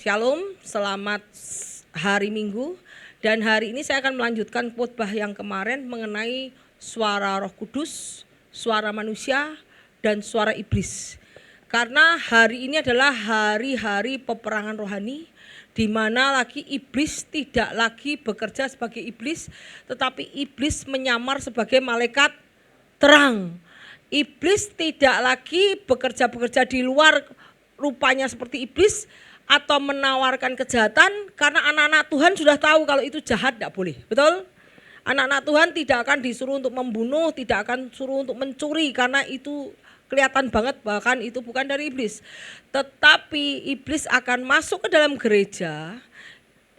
Shalom, selamat hari Minggu. Dan hari ini saya akan melanjutkan khotbah yang kemarin mengenai suara Roh Kudus, suara manusia, dan suara iblis. Karena hari ini adalah hari-hari peperangan rohani, di mana lagi iblis tidak lagi bekerja sebagai iblis, tetapi iblis menyamar sebagai malaikat terang. Iblis tidak lagi bekerja di luar rupanya seperti iblis atau menawarkan kejahatan, karena anak-anak Tuhan sudah tahu kalau itu jahat, tidak boleh. Betul? Anak-anak Tuhan tidak akan disuruh untuk membunuh, tidak akan suruh untuk mencuri, karena itu kelihatan banget bahkan itu bukan dari iblis. Tetapi iblis akan masuk ke dalam gereja.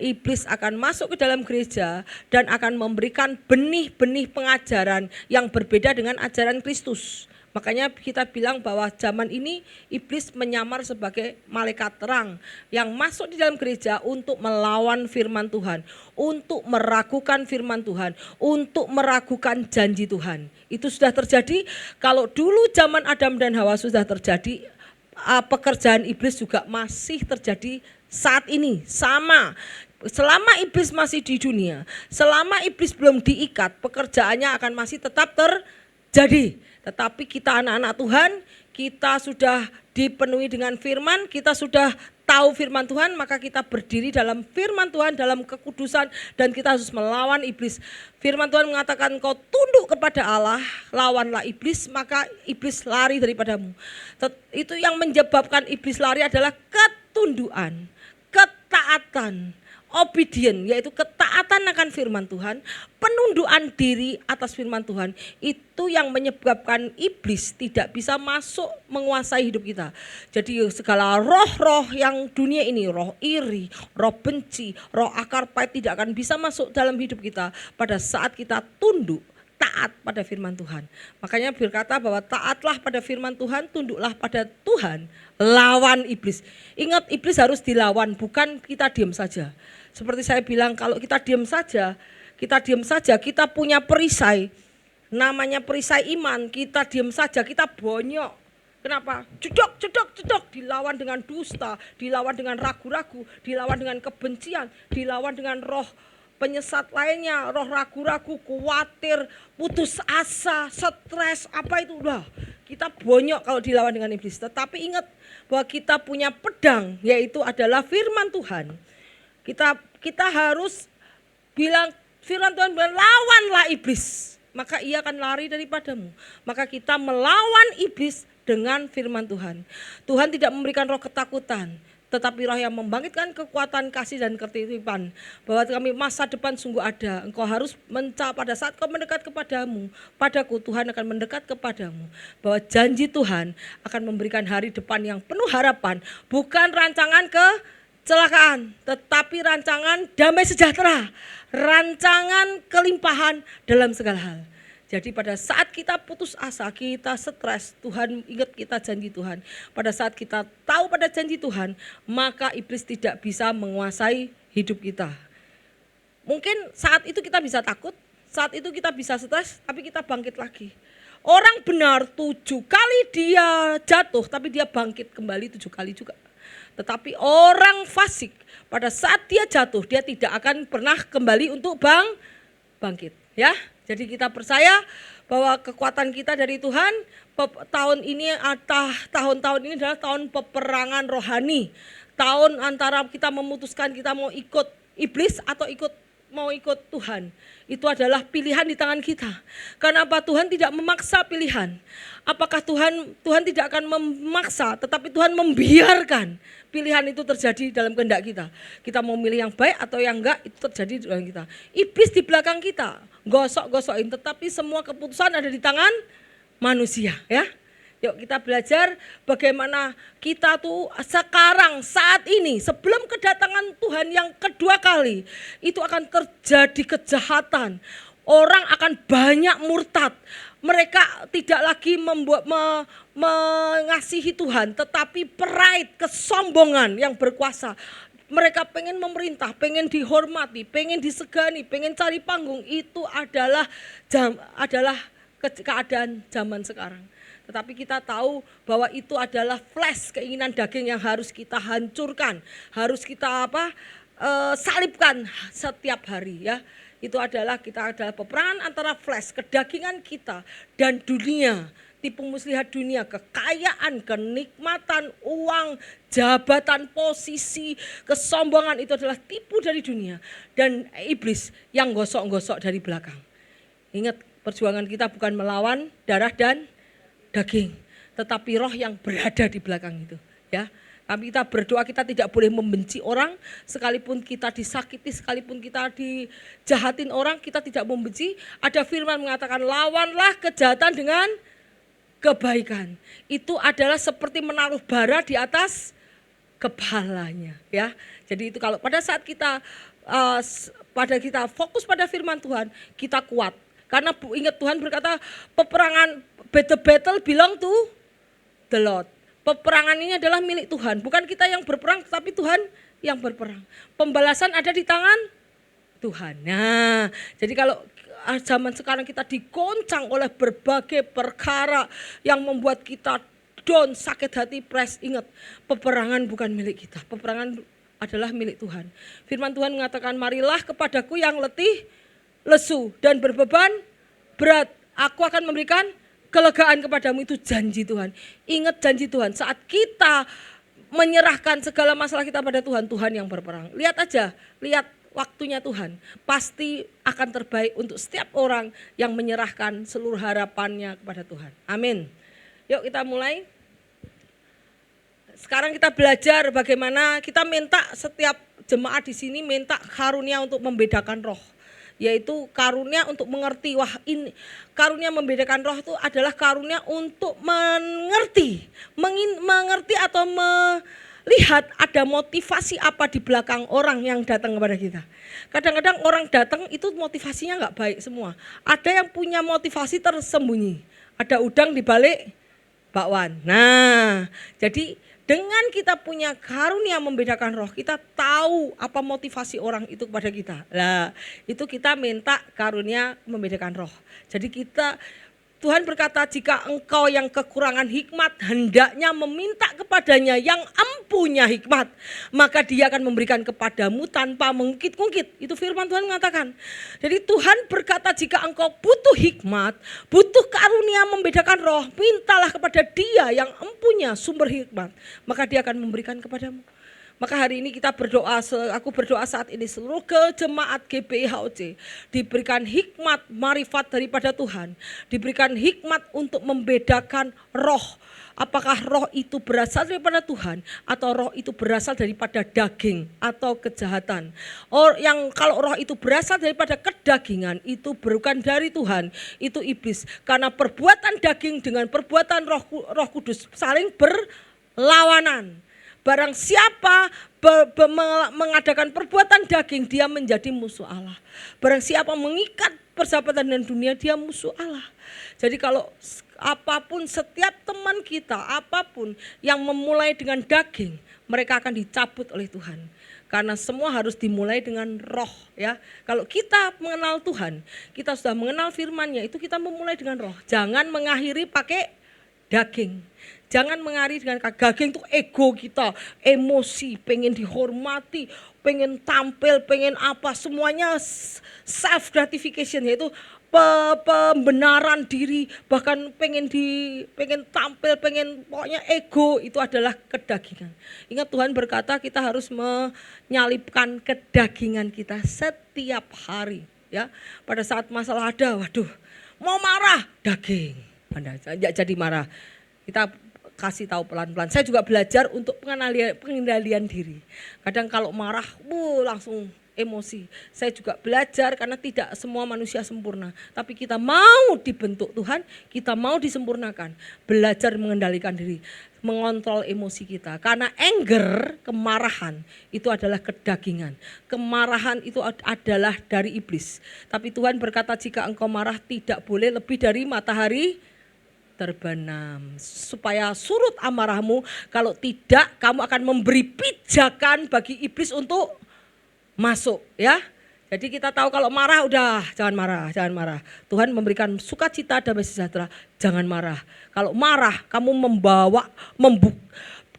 Iblis akan masuk ke dalam gereja dan akan memberikan benih-benih pengajaran yang berbeda dengan ajaran Kristus. Makanya kita bilang bahwa zaman ini iblis menyamar sebagai malaikat terang yang masuk di dalam gereja untuk melawan firman Tuhan, untuk meragukan firman Tuhan, untuk meragukan janji Tuhan. Itu sudah terjadi. Kalau dulu zaman Adam dan Hawa sudah terjadi, pekerjaan iblis juga masih terjadi saat ini, sama. Selama iblis masih di dunia, selama iblis belum diikat, pekerjaannya akan masih tetap terjadi. Tetapi kita anak-anak Tuhan, kita sudah dipenuhi dengan firman, kita sudah tahu firman Tuhan, maka kita berdiri dalam firman Tuhan, dalam kekudusan, dan kita harus melawan iblis. Firman Tuhan mengatakan, kau tunduk kepada Allah, lawanlah iblis, maka iblis lari daripadamu. Itu yang menyebabkan iblis lari adalah ketundukan, ketaatan, obedient, yaitu ketaatan akan firman Tuhan, penundukan diri atas firman Tuhan. Itu yang menyebabkan iblis tidak bisa masuk menguasai hidup kita. Jadi segala roh-roh yang dunia ini, roh iri, roh benci, roh akar pahit tidak akan bisa masuk dalam hidup kita pada saat kita tunduk, taat pada firman Tuhan. Makanya berkata bahwa taatlah pada firman Tuhan, tunduklah pada Tuhan, lawan iblis. Ingat, iblis harus dilawan, bukan kita diam saja. Seperti saya bilang, kalau kita diam saja, kita punya perisai, namanya perisai iman, kita diam saja, kita bonyok. Kenapa? Cedok, dilawan dengan dusta, dilawan dengan ragu-ragu, dilawan dengan kebencian, dilawan dengan roh penyesat lainnya, roh ragu-ragu, khawatir, putus asa, stres, apa itu udah. Kita bonyok kalau dilawan dengan iblis. Tetapi ingat bahwa kita punya pedang, yaitu adalah firman Tuhan. Kita harus bilang, firman Tuhan bilang, lawanlah iblis, maka ia akan lari daripadamu. Maka kita melawan iblis dengan firman Tuhan. Tuhan tidak memberikan roh ketakutan, tetapi roh yang membangkitkan kekuatan, kasih dan ketertiban. Bahwa kami masa depan sungguh ada. Engkau harus pada saat kau mendekat padaku, Tuhan akan mendekat kepadamu. Bahwa janji Tuhan akan memberikan hari depan yang penuh harapan, bukan rancangan kecelakaan, tetapi rancangan damai sejahtera, rancangan kelimpahan dalam segala hal. Jadi pada saat kita putus asa, kita stres, Tuhan ingat kita janji Tuhan. Pada saat kita tahu pada janji Tuhan, maka iblis tidak bisa menguasai hidup kita. Mungkin saat itu kita bisa takut, saat itu kita bisa stres, tapi kita bangkit lagi. Orang benar 7 kali dia jatuh, tapi dia bangkit kembali 7 kali juga. Tetapi orang fasik, pada saat dia jatuh, dia tidak akan pernah kembali untuk bangkit. Ya, jadi kita percaya bahwa kekuatan kita dari Tuhan. Tahun ini adalah tahun peperangan rohani. Tahun antara kita memutuskan kita mau ikut iblis atau mau ikut Tuhan. Itu adalah pilihan di tangan kita. Kenapa Tuhan tidak memaksa pilihan? Apakah Tuhan tidak akan memaksa, tetapi Tuhan membiarkan pilihan itu terjadi dalam kehendak kita. Kita mau milih yang baik atau yang enggak, itu terjadi dalam kita. Iblis di belakang kita, gosok-gosokin, tetapi semua keputusan ada di tangan manusia, ya. Yuk kita belajar bagaimana kita tuh sekarang, saat ini, sebelum kedatangan Tuhan yang kedua kali, itu akan terjadi kejahatan. Orang akan banyak murtad. Mereka tidak lagi mengasihi Tuhan, tetapi pride, kesombongan yang berkuasa. Mereka pengen memerintah, pengen dihormati, pengen disegani, pengen cari panggung. Itu adalah keadaan zaman sekarang. Tetapi kita tahu bahwa itu adalah flesh, keinginan daging yang harus kita hancurkan, harus kita salibkan setiap hari ya. Itu adalah peperangan antara flesh, kedagingan kita dan dunia. Tipu muslihat dunia, kekayaan, kenikmatan, uang, jabatan, posisi, kesombongan itu adalah tipu dari dunia. Dan iblis yang gosok-gosok dari belakang. Ingat, perjuangan kita bukan melawan darah dan daging, tetapi roh yang berada di belakang itu. Ya, tapi kita berdoa, kita tidak boleh membenci orang, sekalipun kita disakiti, sekalipun kita dijahatin orang, kita tidak membenci. Ada firman mengatakan, lawanlah kejahatan dengan kebaikan. Itu adalah seperti menaruh bara di atas kepalanya ya. Jadi itu kalau pada saat kita kita fokus pada firman Tuhan, kita kuat. Karena ingat Tuhan berkata, peperangan, the battle belong to the Lord. Peperangan ini adalah milik Tuhan, bukan kita yang berperang, tapi Tuhan yang berperang. Pembalasan ada di tangan Tuhan. Nah, jadi kalau zaman sekarang kita digoncang oleh berbagai perkara yang membuat kita down, sakit hati, ingat, peperangan bukan milik kita, peperangan adalah milik Tuhan. Firman Tuhan mengatakan, marilah kepadaku yang letih, lesu dan berbeban berat, aku akan memberikan kelegaan kepadamu. Itu janji Tuhan. Ingat janji Tuhan, saat kita menyerahkan segala masalah kita pada Tuhan, Tuhan yang berperang. Lihat aja, lihat waktunya Tuhan pasti akan terbaik untuk setiap orang yang menyerahkan seluruh harapannya kepada Tuhan. Amin. Yuk kita mulai. Sekarang kita belajar bagaimana kita minta, setiap jemaat di sini minta karunia untuk membedakan roh. Yaitu karunia untuk mengerti. Wah, ini karunia membedakan roh itu adalah karunia untuk mengerti atau lihat ada motivasi apa di belakang orang yang datang kepada kita. Kadang-kadang orang datang itu motivasinya enggak baik semua. Ada yang punya motivasi tersembunyi. Ada udang di balik bakwan. Nah, jadi dengan kita punya karunia membedakan roh, kita tahu apa motivasi orang itu kepada kita. Lah, itu kita minta karunia membedakan roh. Jadi Tuhan berkata, jika engkau yang kekurangan hikmat hendaknya meminta kepadanya yang empunya hikmat, maka dia akan memberikan kepadamu tanpa mengungkit-ungkit. Itu firman Tuhan mengatakan. Jadi Tuhan berkata, jika engkau butuh hikmat, butuh karunia membedakan roh, mintalah kepada dia yang empunya sumber hikmat, maka dia akan memberikan kepadamu. Maka hari ini kita berdoa, aku berdoa saat ini seluruh jemaat GBI HOC diberikan hikmat, marifat daripada Tuhan. Diberikan hikmat untuk membedakan roh. Apakah roh itu berasal daripada Tuhan atau roh itu berasal daripada daging atau kejahatan. Kalau roh itu berasal daripada kedagingan, itu bukan dari Tuhan, itu iblis. Karena perbuatan daging dengan perbuatan Roh Kudus saling berlawanan. Barang siapa mengadakan perbuatan daging, dia menjadi musuh Allah. Barang siapa mengikat persahabatan dengan dunia, dia musuh Allah. Jadi kalau apapun, setiap teman kita, apapun yang memulai dengan daging, mereka akan dicabut oleh Tuhan. Karena semua harus dimulai dengan roh ya. Kalau kita mengenal Tuhan, kita sudah mengenal firman-Nya, itu kita memulai dengan roh. Jangan mengakhiri pakai daging. Jangan mengakhiri dengan daging, itu ego kita, emosi, pengen dihormati, pengen tampil, pengen apa, semuanya self gratification, yaitu pembenaran diri, bahkan pengen tampil, pokoknya ego, itu adalah kedagingan. Ingat Tuhan berkata kita harus menyalibkan kedagingan kita setiap hari ya. Pada saat masalah ada, waduh, mau marah, daging. Anda jadi marah. Kita kasih tahu pelan-pelan. Saya juga belajar untuk pengendalian diri. Kadang kalau marah, langsung emosi. Saya juga belajar karena tidak semua manusia sempurna. Tapi kita mau dibentuk Tuhan, kita mau disempurnakan. Belajar mengendalikan diri, mengontrol emosi kita. Karena anger, kemarahan, itu adalah kedagingan. Kemarahan itu adalah dari iblis. Tapi Tuhan berkata, jika engkau marah tidak boleh lebih dari matahari terbenam, supaya surut amarahmu. Kalau tidak, kamu akan memberi pijakan bagi iblis untuk masuk ya. Jadi kita tahu kalau marah udah jangan marah, jangan marah. Tuhan memberikan sukacita damai sejahtera, jangan marah. Kalau marah kamu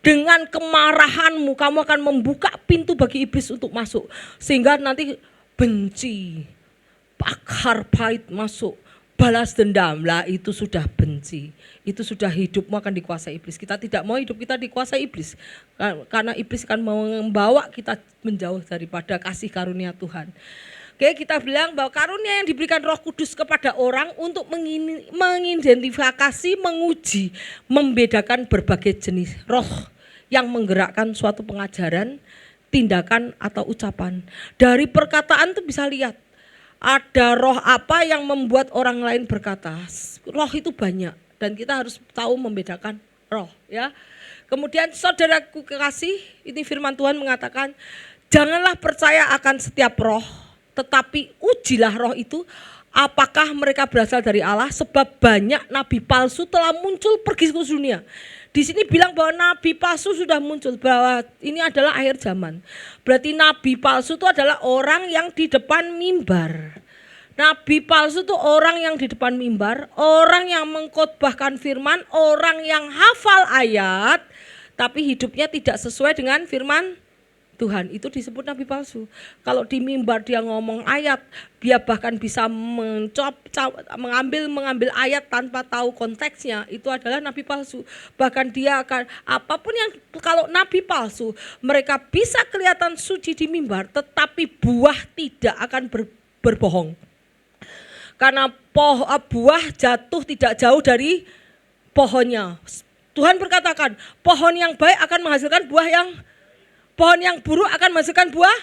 dengan kemarahanmu kamu akan membuka pintu bagi iblis untuk masuk. Sehingga nanti benci, akar pahit masuk, balas dendam lah, itu sudah benci. Itu sudah hidupmu akan dikuasai iblis. Kita tidak mau hidup kita dikuasai iblis. Karena iblis akan membawa kita menjauh daripada kasih karunia Tuhan. Oke, kita bilang bahwa karunia yang diberikan Roh Kudus kepada orang untuk mengidentifikasi, menguji, membedakan berbagai jenis roh yang menggerakkan suatu pengajaran, tindakan atau ucapan. Dari perkataan itu bisa lihat ada roh apa yang membuat orang lain berkata. Roh itu banyak dan kita harus tahu membedakan roh, ya. Kemudian saudaraku kekasih, ini firman Tuhan mengatakan, janganlah percaya akan setiap roh, tetapi ujilah roh itu apakah mereka berasal dari Allah, sebab banyak nabi palsu telah muncul pergi ke dunia. Di sini bilang bahwa nabi palsu sudah muncul, bahwa ini adalah akhir zaman. Berarti nabi palsu itu adalah orang yang di depan mimbar. Nabi palsu itu orang yang di depan mimbar, orang yang mengkhotbahkan firman, orang yang hafal ayat, tapi hidupnya tidak sesuai dengan firman Tuhan, itu disebut nabi palsu. Kalau di mimbar dia ngomong ayat, dia bahkan bisa mengambil ayat tanpa tahu konteksnya, itu adalah nabi palsu. Bahkan dia akan apapun yang, kalau nabi palsu, mereka bisa kelihatan suci di mimbar, tetapi buah tidak akan berbohong. Karena buah jatuh tidak jauh dari pohonnya. Tuhan berkatakan, pohon yang baik akan menghasilkan buah pohon yang buruk akan menghasilkan buah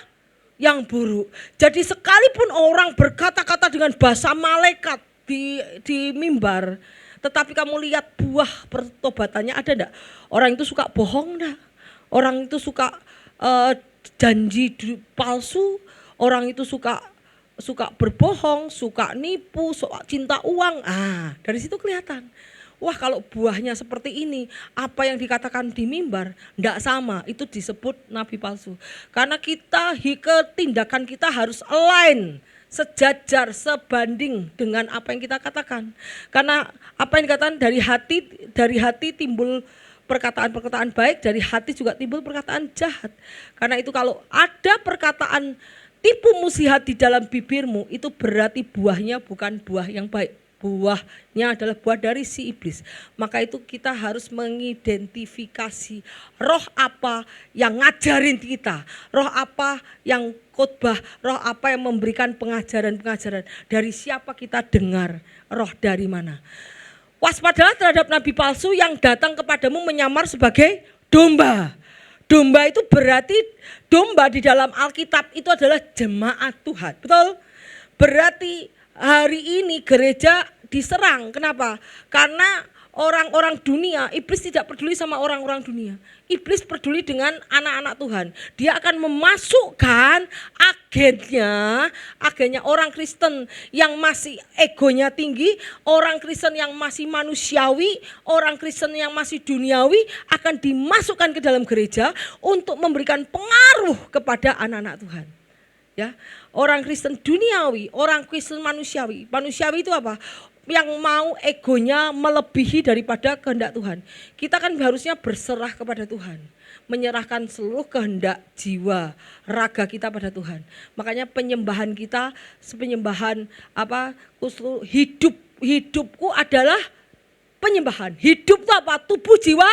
yang buruk. Jadi sekalipun orang berkata-kata dengan bahasa malaikat di mimbar, tetapi kamu lihat buah pertobatannya ada enggak? Orang itu suka bohong enggak? Orang itu suka janji palsu, orang itu suka berbohong, suka nipu, suka cinta uang. Dari situ kelihatan. Wah, kalau buahnya seperti ini, apa yang dikatakan di mimbar enggak sama, itu disebut nabi palsu. Karena tindakan kita harus align, sejajar, sebanding dengan apa yang kita katakan. Karena apa yang dikatakan dari hati timbul perkataan-perkataan baik, dari hati juga timbul perkataan jahat. Karena itu kalau ada perkataan tipu muslihat di dalam bibirmu, itu berarti buahnya bukan buah yang baik. Buahnya adalah buah dari si iblis. Maka itu kita harus mengidentifikasi roh apa yang ngajarin kita, roh apa yang khotbah, roh apa yang memberikan pengajaran-pengajaran, dari siapa kita dengar, roh dari mana. Waspadalah terhadap nabi palsu yang datang kepadamu menyamar sebagai domba. Domba itu berarti, domba di dalam Alkitab itu adalah jemaat Tuhan, betul? Berarti hari ini gereja diserang. Kenapa? Karena orang-orang dunia, iblis tidak peduli sama orang-orang dunia. Iblis peduli dengan anak-anak Tuhan. Dia akan memasukkan agennya orang Kristen yang masih egonya tinggi, orang Kristen yang masih manusiawi, orang Kristen yang masih duniawi akan dimasukkan ke dalam gereja untuk memberikan pengaruh kepada anak-anak Tuhan. Ya, orang Kristen duniawi, orang Kristen manusiawi. Manusiawi itu apa? Yang mau egonya melebihi daripada kehendak Tuhan. Kita kan harusnya berserah kepada Tuhan, menyerahkan seluruh kehendak jiwa, raga kita pada Tuhan. Makanya penyembahan kita, hidupku adalah penyembahan. Hidup itu apa? Tubuh, jiwa,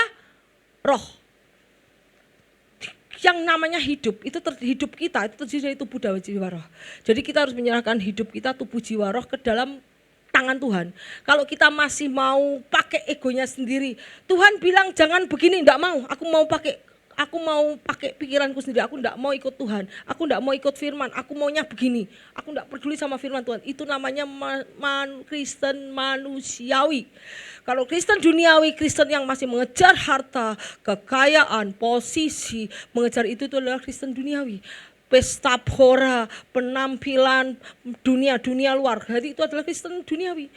roh. Yang namanya hidup, itu hidup kita, itu terdiri dari tubuh dan jiwa roh. Jadi kita harus menyerahkan hidup kita, tubuh jiwa roh ke dalam tangan Tuhan. Kalau kita masih mau pakai egonya sendiri, Tuhan bilang jangan begini, enggak mau, aku mau pakai pikiranku sendiri, aku enggak mau ikut Tuhan, aku enggak mau ikut firman, aku maunya begini, aku enggak peduli sama firman Tuhan. Itu namanya Kristen manusiawi. Kalau Kristen duniawi, Kristen yang masih mengejar harta, kekayaan, posisi, mengejar itu adalah Kristen duniawi. Pesta pora, penampilan dunia luar, jadi itu adalah Kristen duniawi.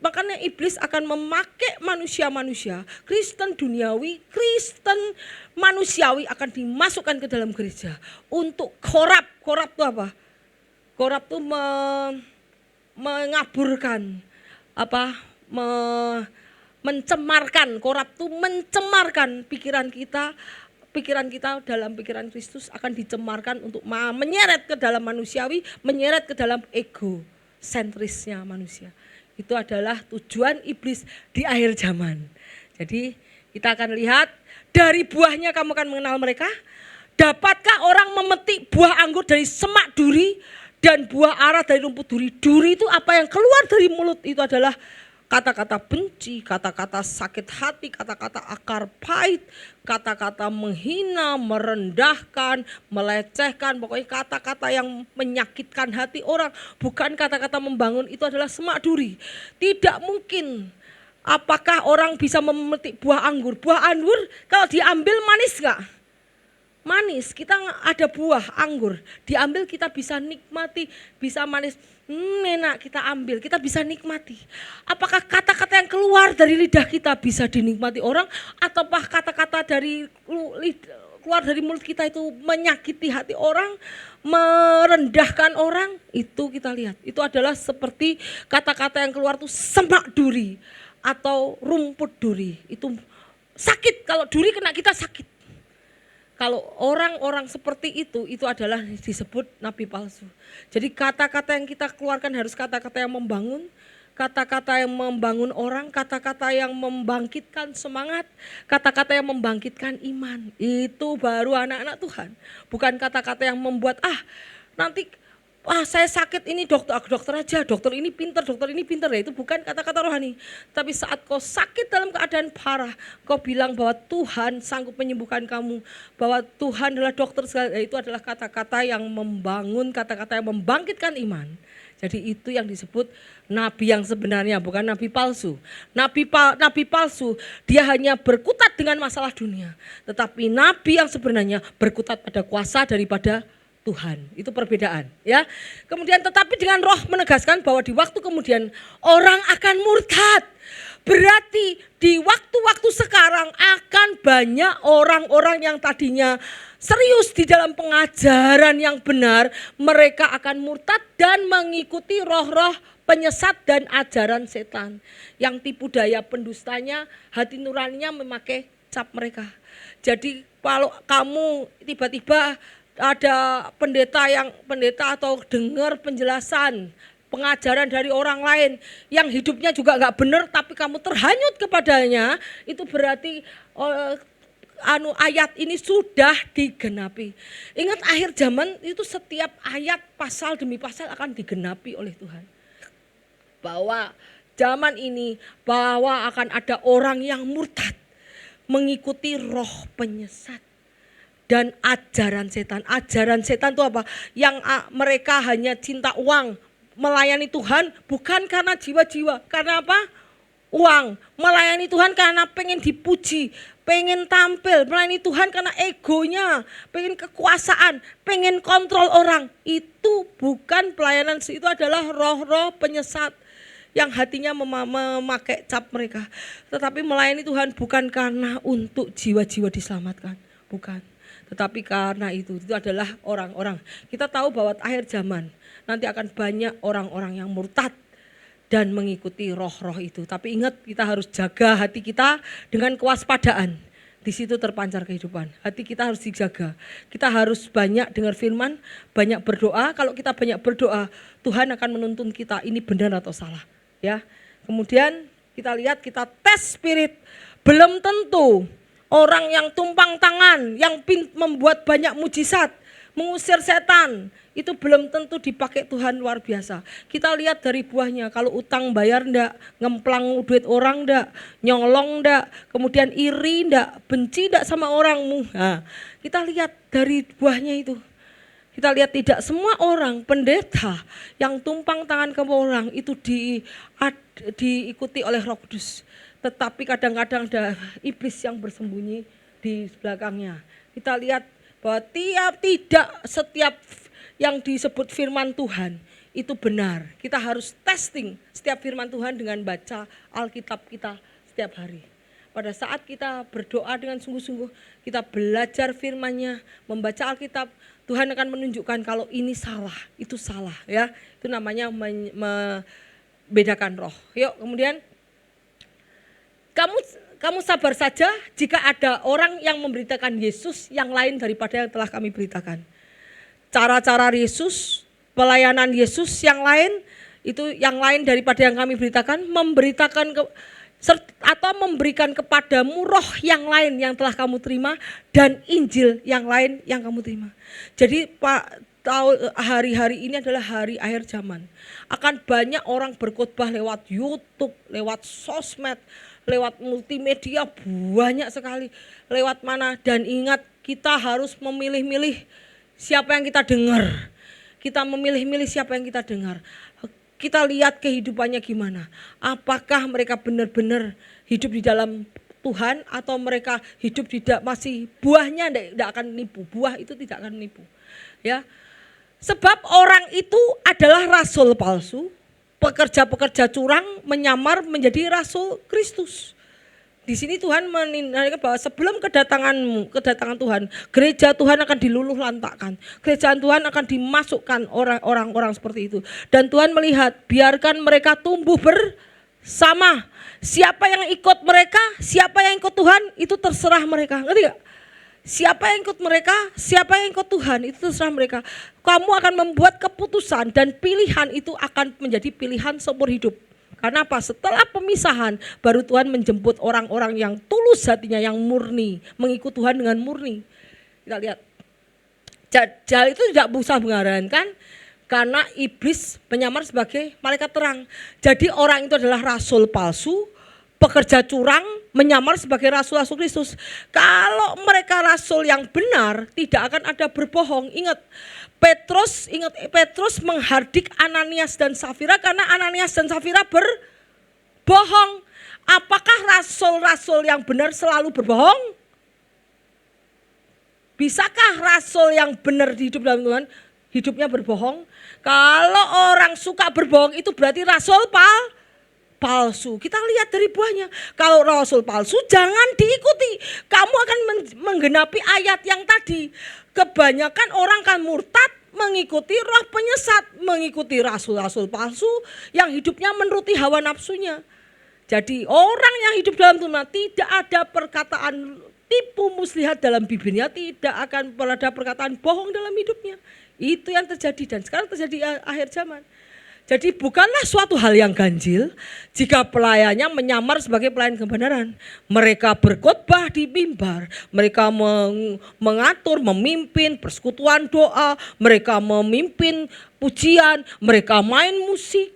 Makanya iblis akan memakai manusia-manusia, Kristen duniawi, Kristen manusiawi akan dimasukkan ke dalam gereja untuk korap itu apa? Korab tuh mengaburkan, mencemarkan. Korab tuh mencemarkan pikiran kita. Pikiran kita dalam pikiran Kristus akan dicemarkan untuk menyeret ke dalam manusiawi, menyeret ke dalam ego sentrisnya manusia. Itu adalah tujuan iblis di akhir zaman. Jadi kita akan lihat dari buahnya kamu akan mengenal mereka. Dapatkah orang memetik buah anggur dari semak duri dan buah ara dari rumput duri? Duri itu apa yang keluar dari mulut itu adalah kata-kata benci, kata-kata sakit hati, kata-kata akar pahit, kata-kata menghina, merendahkan, melecehkan, pokoknya kata-kata yang menyakitkan hati orang, bukan kata-kata membangun. Itu adalah semak duri. Tidak mungkin. Apakah orang bisa memetik buah anggur? Buah anggur kalau diambil manis enggak? Manis, kita ada buah anggur, diambil kita bisa nikmati, bisa manis, enak kita ambil, kita bisa nikmati. Apakah kata-kata yang keluar dari lidah kita bisa dinikmati orang, ataukah kata-kata dari keluar dari mulut kita itu menyakiti hati orang, merendahkan orang? Itu kita lihat, itu adalah seperti kata-kata yang keluar itu semak duri atau rumput duri. Itu sakit, kalau duri kena kita sakit. Kalau orang-orang seperti itu adalah disebut nabi palsu. Jadi kata-kata yang kita keluarkan harus kata-kata yang membangun, kata-kata yang membangun orang, kata-kata yang membangkitkan semangat, kata-kata yang membangkitkan iman. Itu baru anak-anak Tuhan. Bukan kata-kata yang membuat nanti saya sakit ini dokter aja, dokter ini pintar ya, itu bukan kata-kata rohani. Tapi saat kau sakit dalam keadaan parah, kau bilang bahwa Tuhan sanggup menyembuhkan kamu, bahwa Tuhan adalah dokter segala, itu adalah kata-kata yang membangun, kata-kata yang membangkitkan iman. Jadi itu yang disebut nabi yang sebenarnya, bukan nabi palsu. Nabi palsu dia hanya berkutat dengan masalah dunia, tetapi nabi yang sebenarnya berkutat pada kuasa daripada Tuhan. Itu perbedaan, ya. Kemudian tetapi dengan roh menegaskan bahwa di waktu kemudian orang akan murtad. Berarti di waktu-waktu sekarang akan banyak orang-orang yang tadinya serius di dalam pengajaran yang benar, mereka akan murtad dan mengikuti roh-roh penyesat dan ajaran setan. Yang tipu daya pendustanya, hati nuraninya memakai cap mereka. Jadi kalau kamu tiba-tiba ada pendeta atau dengar penjelasan pengajaran dari orang lain yang hidupnya juga enggak benar, tapi kamu terhanyut kepadanya, itu berarti ayat ini sudah digenapi. Ingat akhir zaman itu setiap ayat pasal demi pasal akan digenapi oleh Tuhan. Bahwa zaman ini bahwa akan ada orang yang murtad mengikuti roh penyesat dan ajaran setan. Ajaran setan itu apa? Yang mereka hanya cinta uang, melayani Tuhan bukan karena jiwa-jiwa. Karena apa? Uang. Melayani Tuhan karena pengen dipuji, pengen tampil. Melayani Tuhan karena egonya, pengen kekuasaan, pengen kontrol orang. Itu bukan pelayanan, itu adalah roh-roh penyesat yang hatinya memakai cap mereka. Tetapi melayani Tuhan bukan karena untuk jiwa-jiwa diselamatkan, bukan. Tetapi karena itu adalah orang-orang. Kita tahu bahwa akhir zaman nanti akan banyak orang-orang yang murtad dan mengikuti roh-roh itu. Tapi ingat, kita harus jaga hati kita dengan kewaspadaan. Di situ terpancar kehidupan. Hati kita harus dijaga. Kita harus banyak dengar firman, banyak berdoa. Kalau kita banyak berdoa, Tuhan akan menuntun kita ini benar atau salah. Ya. Kemudian kita lihat, kita tes spirit. Belum tentu orang yang tumpang tangan, yang membuat banyak mujizat, mengusir setan, itu belum tentu dipakai Tuhan luar biasa. Kita lihat dari buahnya, kalau utang bayar enggak, ngemplang duit orang enggak, nyolong enggak, kemudian iri enggak, benci enggak sama orangmu. Nah, kita lihat dari buahnya itu. Kita lihat tidak semua orang pendeta yang tumpang tangan ke orang itu diikuti oleh Roh Kudus. Tetapi kadang-kadang ada iblis yang bersembunyi di belakangnya. Kita lihat bahwa tidak setiap yang disebut firman Tuhan itu benar. Kita harus testing setiap firman Tuhan dengan baca Alkitab kita setiap hari. pada saat kita berdoa dengan sungguh-sungguh, kita belajar firman-Nya, membaca Alkitab, Tuhan akan menunjukkan kalau ini salah, itu salah ya. Itu namanya membedakan roh. Yuk, kemudian kamu sabar saja jika ada orang yang memberitakan Yesus yang lain daripada yang telah kami beritakan. Cara-cara Yesus, pelayanan Yesus yang lain, itu yang lain daripada yang kami beritakan, atau memberikan kepadamu roh yang lain yang telah kamu terima dan Injil yang lain yang kamu terima. Jadi hari-hari ini adalah hari akhir zaman. Akan banyak orang berkhotbah lewat YouTube, lewat sosmed, lewat multimedia, banyak sekali. Lewat mana? Dan ingat, kita harus memilih-milih siapa yang kita dengar. Kita memilih-milih siapa yang kita dengar. Kita lihat kehidupannya gimana. Apakah mereka benar-benar hidup di dalam Tuhan atau mereka hidup masih buahnya tidak akan menipu. Buah itu tidak akan menipu. Ya. Sebab orang itu adalah rasul palsu, pekerja-pekerja curang menyamar menjadi rasul Kristus. Di sini Tuhan menandakan bahwa sebelum kedatangan Tuhan, gereja Tuhan akan diluluh lantakkan. Kerajaan Tuhan akan dimasukkan orang-orang seperti itu. Dan Tuhan melihat, biarkan mereka tumbuh bersama. Siapa yang ikut mereka, siapa yang ikut Tuhan, itu terserah mereka. Ngerti gak? Siapa yang ikut mereka, siapa yang ikut Tuhan, itu terserah mereka. Kamu akan membuat keputusan dan pilihan itu akan menjadi pilihan seumur hidup. Karena apa? Setelah pemisahan baru Tuhan menjemput orang-orang yang tulus hatinya, yang murni, mengikut Tuhan dengan murni. Kita lihat. Dajjal itu tidak usah mengherankan karena iblis menyamar sebagai malaikat terang. Jadi orang itu adalah rasul palsu, pekerja curang, menyamar sebagai rasul-rasul Kristus. Kalau mereka rasul yang benar, tidak akan ada berbohong. Ingat Petrus menghardik Ananias dan Safira karena Ananias dan Safira berbohong. Apakah rasul-rasul yang benar selalu berbohong? Bisakah rasul yang benar di hidup dalam Tuhan hidupnya berbohong? Kalau orang suka berbohong itu berarti rasul palsu. Kita lihat dari buahnya. Kalau rasul palsu jangan diikuti. Kamu akan menggenapi ayat yang tadi. Kebanyakan orang kan murtad mengikuti roh penyesat, mengikuti rasul-rasul palsu yang hidupnya menuruti hawa nafsunya. Jadi orang yang hidup dalam Tuhan tidak ada perkataan tipu muslihat dalam bibirnya, tidak akan ada perkataan bohong dalam hidupnya. Itu yang terjadi dan sekarang terjadi akhir zaman. Jadi bukanlah suatu hal yang ganjil jika pelayannya menyamar sebagai pelayan kebenaran. Mereka berkhotbah di mimbar, mereka mengatur, memimpin persekutuan doa, mereka memimpin pujian, mereka main musik.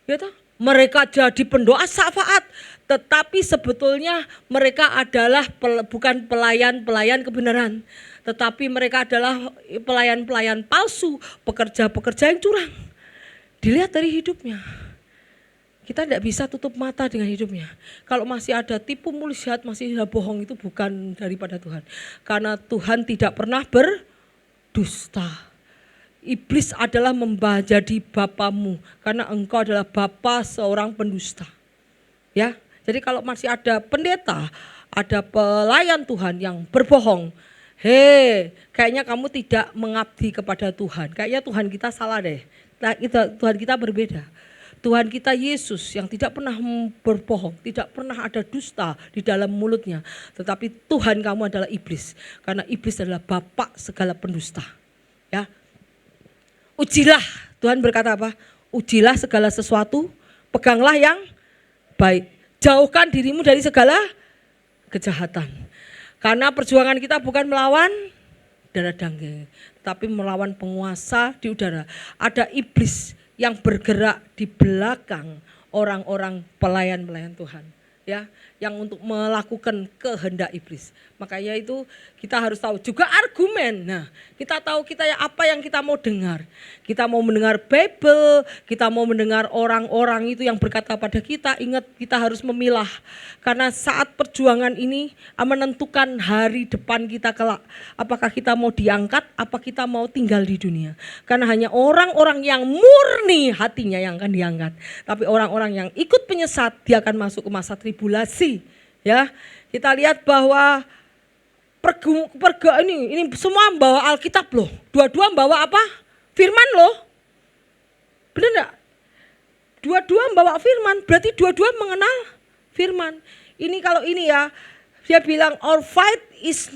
Ya toh? Mereka jadi pendoa syafaat, tetapi sebetulnya mereka adalah bukan pelayan-pelayan kebenaran, tetapi mereka adalah pelayan-pelayan palsu, pekerja-pekerja yang curang. Dilihat dari hidupnya. Kita tidak bisa tutup mata dengan hidupnya. Kalau masih ada tipu muslihat, masih ada bohong, itu bukan daripada Tuhan. Karena Tuhan tidak pernah berdusta. Iblis adalah menjadi bapamu karena engkau adalah bapa seorang pendusta. Ya. Jadi kalau masih ada pendeta, ada pelayan Tuhan yang berbohong, kayaknya kamu tidak mengabdi kepada Tuhan. Kayaknya Tuhan kita salah deh. Tuhan kita berbeda. Tuhan kita Yesus yang tidak pernah berbohong, tidak pernah ada dusta di dalam mulutnya. Tetapi Tuhan kamu adalah iblis. Karena iblis adalah bapak segala pendusta. Ya. Ujilah, Tuhan berkata apa? Ujilah segala sesuatu, peganglah yang baik. Jauhkan dirimu dari segala kejahatan. Karena perjuangan kita bukan melawan darah daging, tapi melawan penguasa di udara. Ada iblis yang bergerak di belakang orang-orang pelayan-pelayan Tuhan, ya, yang untuk melakukan kehendak iblis. Makanya itu kita harus tahu juga argumen. Nah, kita tahu apa yang kita mau dengar. Kita mau mendengar Bible, kita mau mendengar orang-orang itu yang berkata pada kita. Ingat, kita harus memilah. Karena saat perjuangan ini menentukan hari depan kita kelak. Apakah kita mau diangkat, apa kita mau tinggal di dunia. Karena hanya orang-orang yang murni hatinya yang akan diangkat. Tapi orang-orang yang ikut penyesat, dia akan masuk ke masa tribulasi. Ya, kita lihat bahwa ini semua membawa Alkitab loh. Dua-dua membawa apa? Firman loh. Benar enggak? Dua-dua membawa firman, berarti dua-dua mengenal firman. Ini kalau ini ya, dia bilang our fight is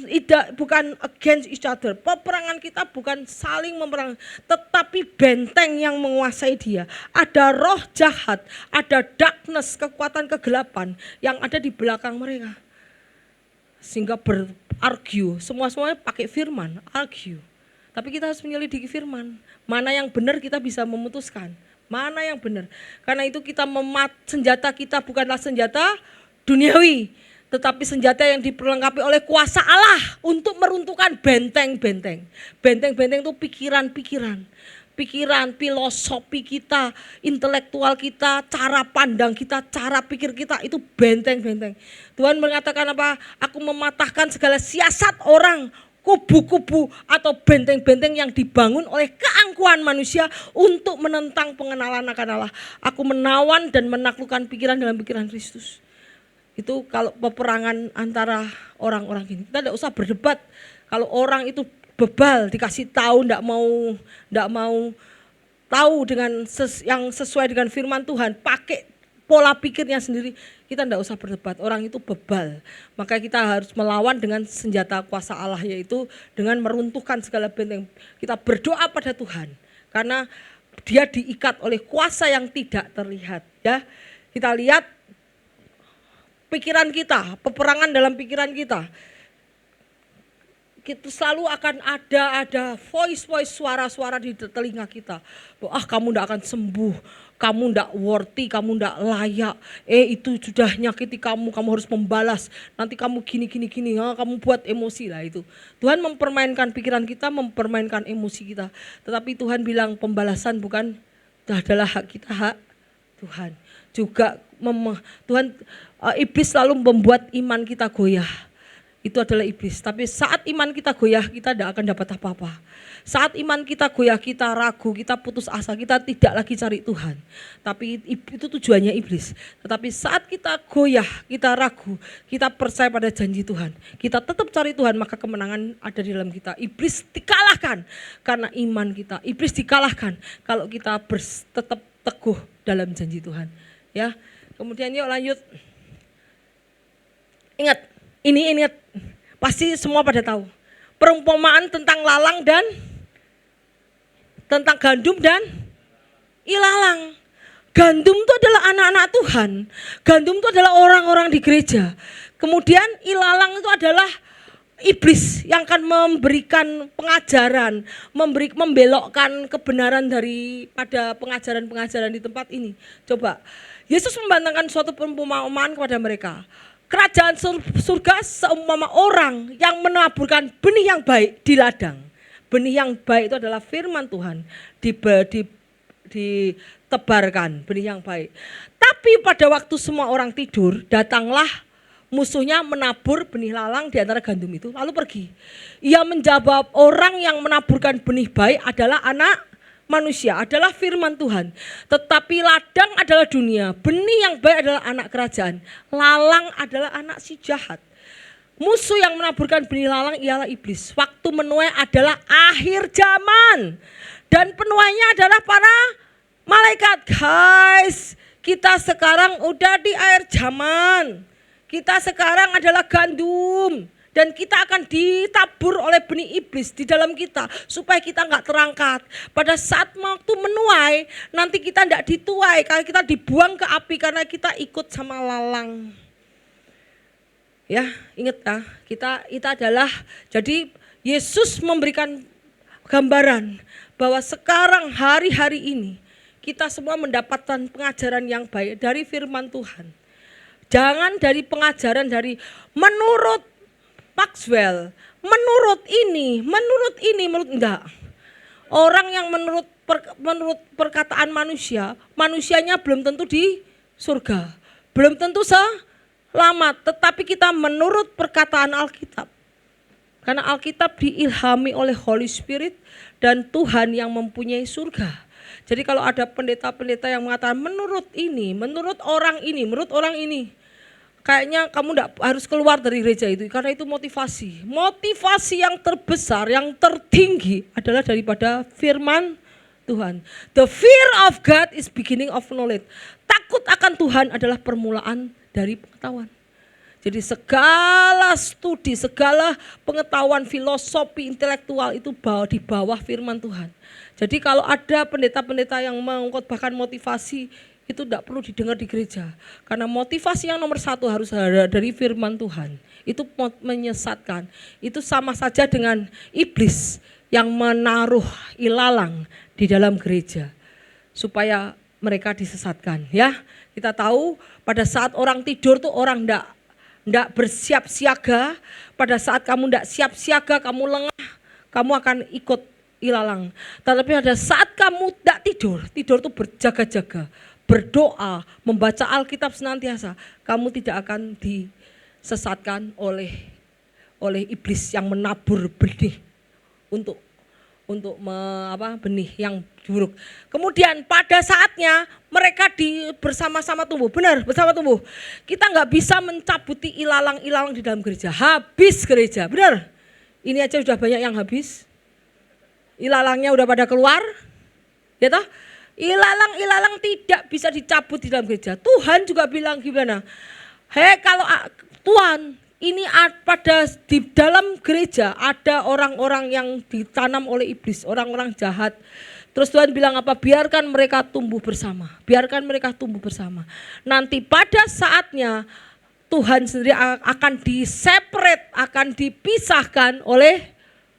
bukan against each other. Peperangan kita bukan saling memerang, tetapi benteng yang menguasai dia. Ada roh jahat, ada darkness, kekuatan kegelapan yang ada di belakang mereka. Sehingga berargue, semuanya pakai firman, argue. Tapi kita harus menyelidiki firman. Mana yang benar kita bisa memutuskan. Mana yang benar. Karena itu kita senjata kita bukanlah senjata duniawi. Tetapi senjata yang diperlengkapi oleh kuasa Allah untuk meruntuhkan benteng-benteng. Benteng-benteng itu pikiran-pikiran. Pikiran, filosofi kita, intelektual kita, cara pandang kita, cara pikir kita, itu benteng-benteng. Tuhan mengatakan apa? Aku mematahkan segala siasat orang, kubu-kubu atau benteng-benteng yang dibangun oleh keangkuhan manusia untuk menentang pengenalan akan Allah. Aku menawan dan menaklukkan pikiran dalam pikiran Kristus. Itu kalau peperangan antara orang-orang ini. Kita tidak usah berdebat. Kalau orang itu bebal, dikasih tahu tidak mau tahu dengan yang sesuai dengan firman Tuhan, pakai pola pikirnya sendiri, kita tidak usah berdebat. Orang itu bebal, maka kita harus melawan dengan senjata kuasa Allah, yaitu dengan meruntuhkan segala benteng. Kita berdoa pada Tuhan karena dia diikat oleh kuasa yang tidak terlihat. Ya, kita lihat pikiran kita, peperangan dalam pikiran kita. Kita selalu akan ada voice suara-suara di telinga kita. Kamu tidak akan sembuh, kamu tidak worthy, kamu tidak layak. Itu sudah nyakiti kamu harus membalas. Nanti kamu gini, kamu buat emosi lah itu. Tuhan mempermainkan pikiran kita, mempermainkan emosi kita. Tetapi Tuhan bilang pembalasan bukan adalah hak kita, hak Tuhan. Juga Tuhan, iblis selalu membuat iman kita goyah. Itu adalah iblis. Tapi saat iman kita goyah, kita tidak akan dapat apa-apa. Saat iman kita goyah, kita ragu, kita putus asa, kita tidak lagi cari Tuhan. Tapi itu tujuannya iblis. Tetapi saat kita goyah, kita ragu, kita percaya pada janji Tuhan, kita tetap cari Tuhan, maka kemenangan ada di dalam kita. Iblis dikalahkan karena iman kita. Iblis dikalahkan kalau kita tetap teguh dalam janji Tuhan. Ya, kemudian yuk lanjut. Ingat. Ingat, pasti semua pada tahu. Perumpamaan tentang lalang dan tentang gandum dan ilalang. Gandum itu adalah anak-anak Tuhan. Gandum itu adalah orang-orang di gereja. Kemudian ilalang itu adalah iblis yang akan memberikan pengajaran, membelokkan kebenaran daripada pengajaran-pengajaran di tempat ini. Coba, Yesus membantahkan suatu perumpamaan kepada mereka. Kerajaan surga seumpama orang yang menaburkan benih yang baik di ladang. Benih yang baik itu adalah firman Tuhan. Ditebarkan benih yang baik. Tapi pada waktu semua orang tidur, datanglah musuhnya menabur benih lalang di antara gandum itu, lalu pergi. Ia menjawab, orang yang menaburkan benih baik adalah anak manusia, adalah firman Tuhan. Tetapi ladang adalah dunia, benih yang baik adalah anak kerajaan, lalang adalah anak si jahat. Musuh yang menaburkan benih lalang ialah iblis. Waktu menuai adalah akhir zaman, dan penuainya adalah para malaikat. Guys, kita sekarang udah di akhir zaman. Kita sekarang adalah gandum. Dan kita akan ditabur oleh benih iblis di dalam kita supaya kita enggak terangkat. Pada saat waktu menuai, nanti kita enggak dituai karena kita dibuang ke api karena kita ikut sama lalang. Ya, ingat ya, kita adalah, jadi Yesus memberikan gambaran bahwa sekarang hari-hari ini kita semua mendapatkan pengajaran yang baik dari firman Tuhan. Jangan dari pengajaran dari menurut Maxwell, menurut enggak. Orang yang menurut perkataan manusianya belum tentu di surga, belum tentu selamat. Tetapi kita menurut perkataan Alkitab, karena Alkitab diilhami oleh Holy Spirit dan Tuhan yang mempunyai surga. Jadi kalau ada pendeta-pendeta yang mengatakan menurut orang ini, kayaknya kamu enggak harus keluar dari gereja itu, karena itu motivasi. Motivasi yang terbesar, yang tertinggi adalah daripada firman Tuhan. The fear of God is beginning of knowledge. Takut akan Tuhan adalah permulaan dari pengetahuan. Jadi segala studi, segala pengetahuan filosofi intelektual itu di bawah firman Tuhan. Jadi kalau ada pendeta-pendeta yang mengkhotbahkan motivasi, itu tidak perlu didengar di gereja. Karena motivasi yang nomor satu harus ada dari firman Tuhan. Itu menyesatkan. Itu sama saja dengan iblis yang menaruh ilalang di dalam gereja supaya mereka disesatkan. Ya, kita tahu pada saat orang tidur tuh orang ndak bersiap siaga. Pada saat kamu ndak siap siaga, kamu lengah, kamu akan ikut ilalang. Tetapi pada saat kamu ndak tidur tuh berjaga-jaga, berdoa, membaca Alkitab senantiasa, kamu tidak akan disesatkan oleh iblis yang menabur benih untuk benih yang buruk. Kemudian pada saatnya mereka bersama-sama tumbuh. Benar, bersama tumbuh. Kita nggak bisa mencabuti ilalang-ilalang di dalam gereja. Habis gereja, benar. Ini aja sudah banyak yang habis. Ilalangnya udah pada keluar. Ya toh? Ilalang-ilalang tidak bisa dicabut di dalam gereja. Tuhan juga bilang gimana? Kalau Tuhan, ini di dalam gereja ada orang-orang yang ditanam oleh iblis, orang-orang jahat. Terus Tuhan bilang apa? Biarkan mereka tumbuh bersama. Biarkan mereka tumbuh bersama. Nanti pada saatnya Tuhan sendiri akan diseparate, akan dipisahkan oleh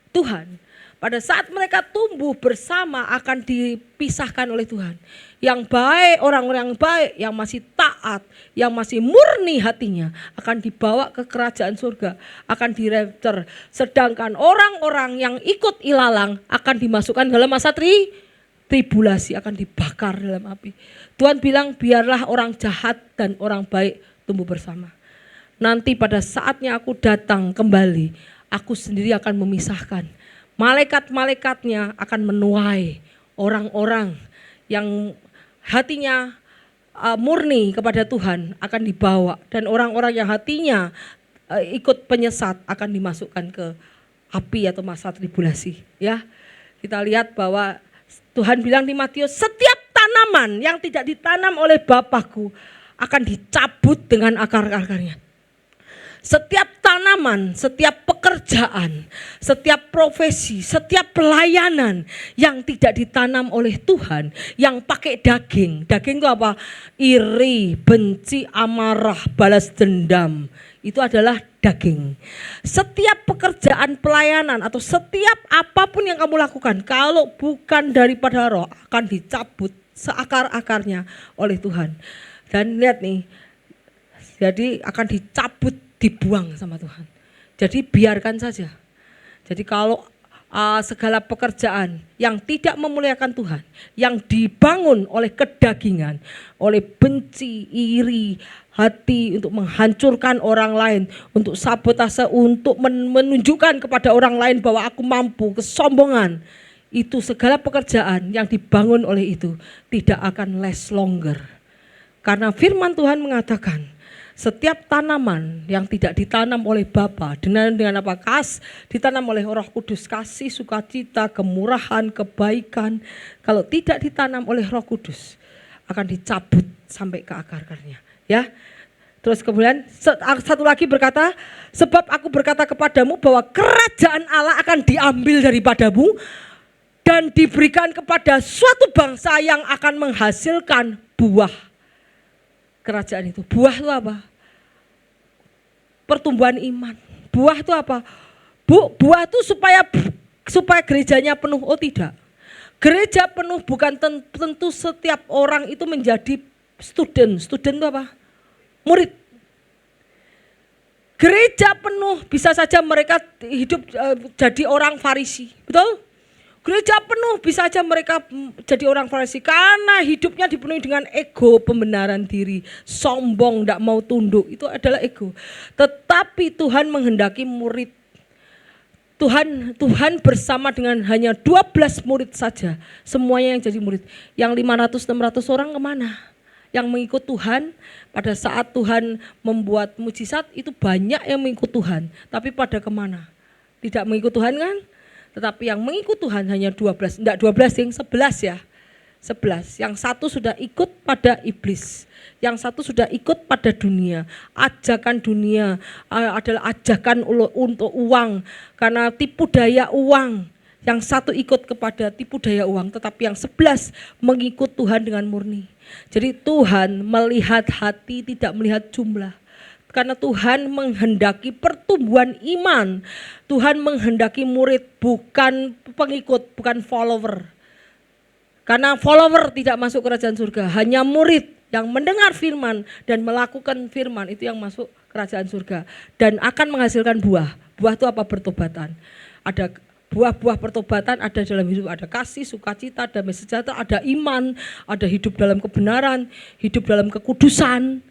Tuhan. Pada saat mereka tumbuh bersama akan dipisahkan oleh Tuhan. Yang baik, orang-orang yang baik, yang masih taat, yang masih murni hatinya akan dibawa ke kerajaan surga, akan dirapture. Sedangkan orang-orang yang ikut ilalang akan dimasukkan dalam masa tribulasi, akan dibakar dalam api. Tuhan bilang biarlah orang jahat dan orang baik tumbuh bersama. Nanti pada saatnya aku datang kembali, aku sendiri akan memisahkan. Malaikat-malaikatnya akan menuai orang-orang yang hatinya murni kepada Tuhan akan dibawa, dan orang-orang yang hatinya ikut penyesat akan dimasukkan ke api atau masa tribulasi. Ya, kita lihat bahwa Tuhan bilang di Matius, setiap tanaman yang tidak ditanam oleh Bapakku akan dicabut dengan akar-akarnya. Setiap tanaman, setiap pekerjaan, setiap profesi, setiap pelayanan yang tidak ditanam oleh Tuhan, yang pakai daging. Daging itu apa? Iri, benci, amarah, balas dendam. Itu adalah daging. Setiap pekerjaan pelayanan atau setiap apapun yang kamu lakukan, kalau bukan daripada Roh, akan dicabut seakar-akarnya oleh Tuhan. Dan lihat nih, jadi akan dicabut, dibuang sama Tuhan. Jadi biarkan saja. Jadi kalau segala pekerjaan yang tidak memuliakan Tuhan, yang dibangun oleh kedagingan, oleh benci, iri, hati untuk menghancurkan orang lain, untuk sabotase, untuk menunjukkan kepada orang lain bahwa aku mampu, kesombongan, itu segala pekerjaan yang dibangun oleh itu tidak akan last longer. Karena firman Tuhan mengatakan, setiap tanaman yang tidak ditanam oleh Bapa dengan apa? Ditanam oleh Roh Kudus, kasih, sukacita, kemurahan, kebaikan. Kalau tidak ditanam oleh Roh Kudus akan dicabut sampai ke akar-akarnya. Ya. Terus kemudian satu lagi berkata, sebab aku berkata kepadamu bahwa kerajaan Allah akan diambil daripadamu dan diberikan kepada suatu bangsa yang akan menghasilkan buah. Kerajaan itu, buah itu apa? Pertumbuhan iman. Buah itu apa? Buah itu supaya gerejanya penuh. Oh tidak, gereja penuh bukan tentu setiap orang itu menjadi student. Student itu apa? Murid. Gereja penuh bisa saja mereka hidup jadi orang Farisi, betul? Gereja penuh bisa saja mereka jadi orang Farisi karena hidupnya dipenuhi dengan ego, pembenaran diri, sombong, tidak mau tunduk, itu adalah ego. Tetapi Tuhan menghendaki murid. Tuhan bersama dengan hanya 12 murid saja, semuanya yang jadi murid. Yang 500-600 orang kemana? yang mengikut Tuhan. Pada saat Tuhan membuat mujizat itu banyak yang mengikut Tuhan. Tapi pada kemana? Tidak mengikut Tuhan kan? Tetapi yang mengikut Tuhan hanya 12. Enggak 12 yang 11 ya. 11. Yang satu sudah ikut pada iblis. Yang satu sudah ikut pada dunia. Ajakan dunia adalah ajakan untuk uang. Karena tipu daya uang. Yang satu ikut kepada tipu daya uang. Tetapi yang 11 mengikut Tuhan dengan murni. Jadi Tuhan melihat hati, tidak melihat jumlah. Karena Tuhan menghendaki pertumbuhan iman. Tuhan menghendaki murid, bukan pengikut, bukan follower. Karena follower tidak masuk kerajaan surga, hanya murid yang mendengar firman dan melakukan firman itu yang masuk kerajaan surga. Dan akan menghasilkan buah. Buah itu apa? Pertobatan. Ada buah-buah pertobatan ada dalam hidup, ada kasih, sukacita, damai sejahtera, ada iman, ada hidup dalam kebenaran, hidup dalam kekudusan.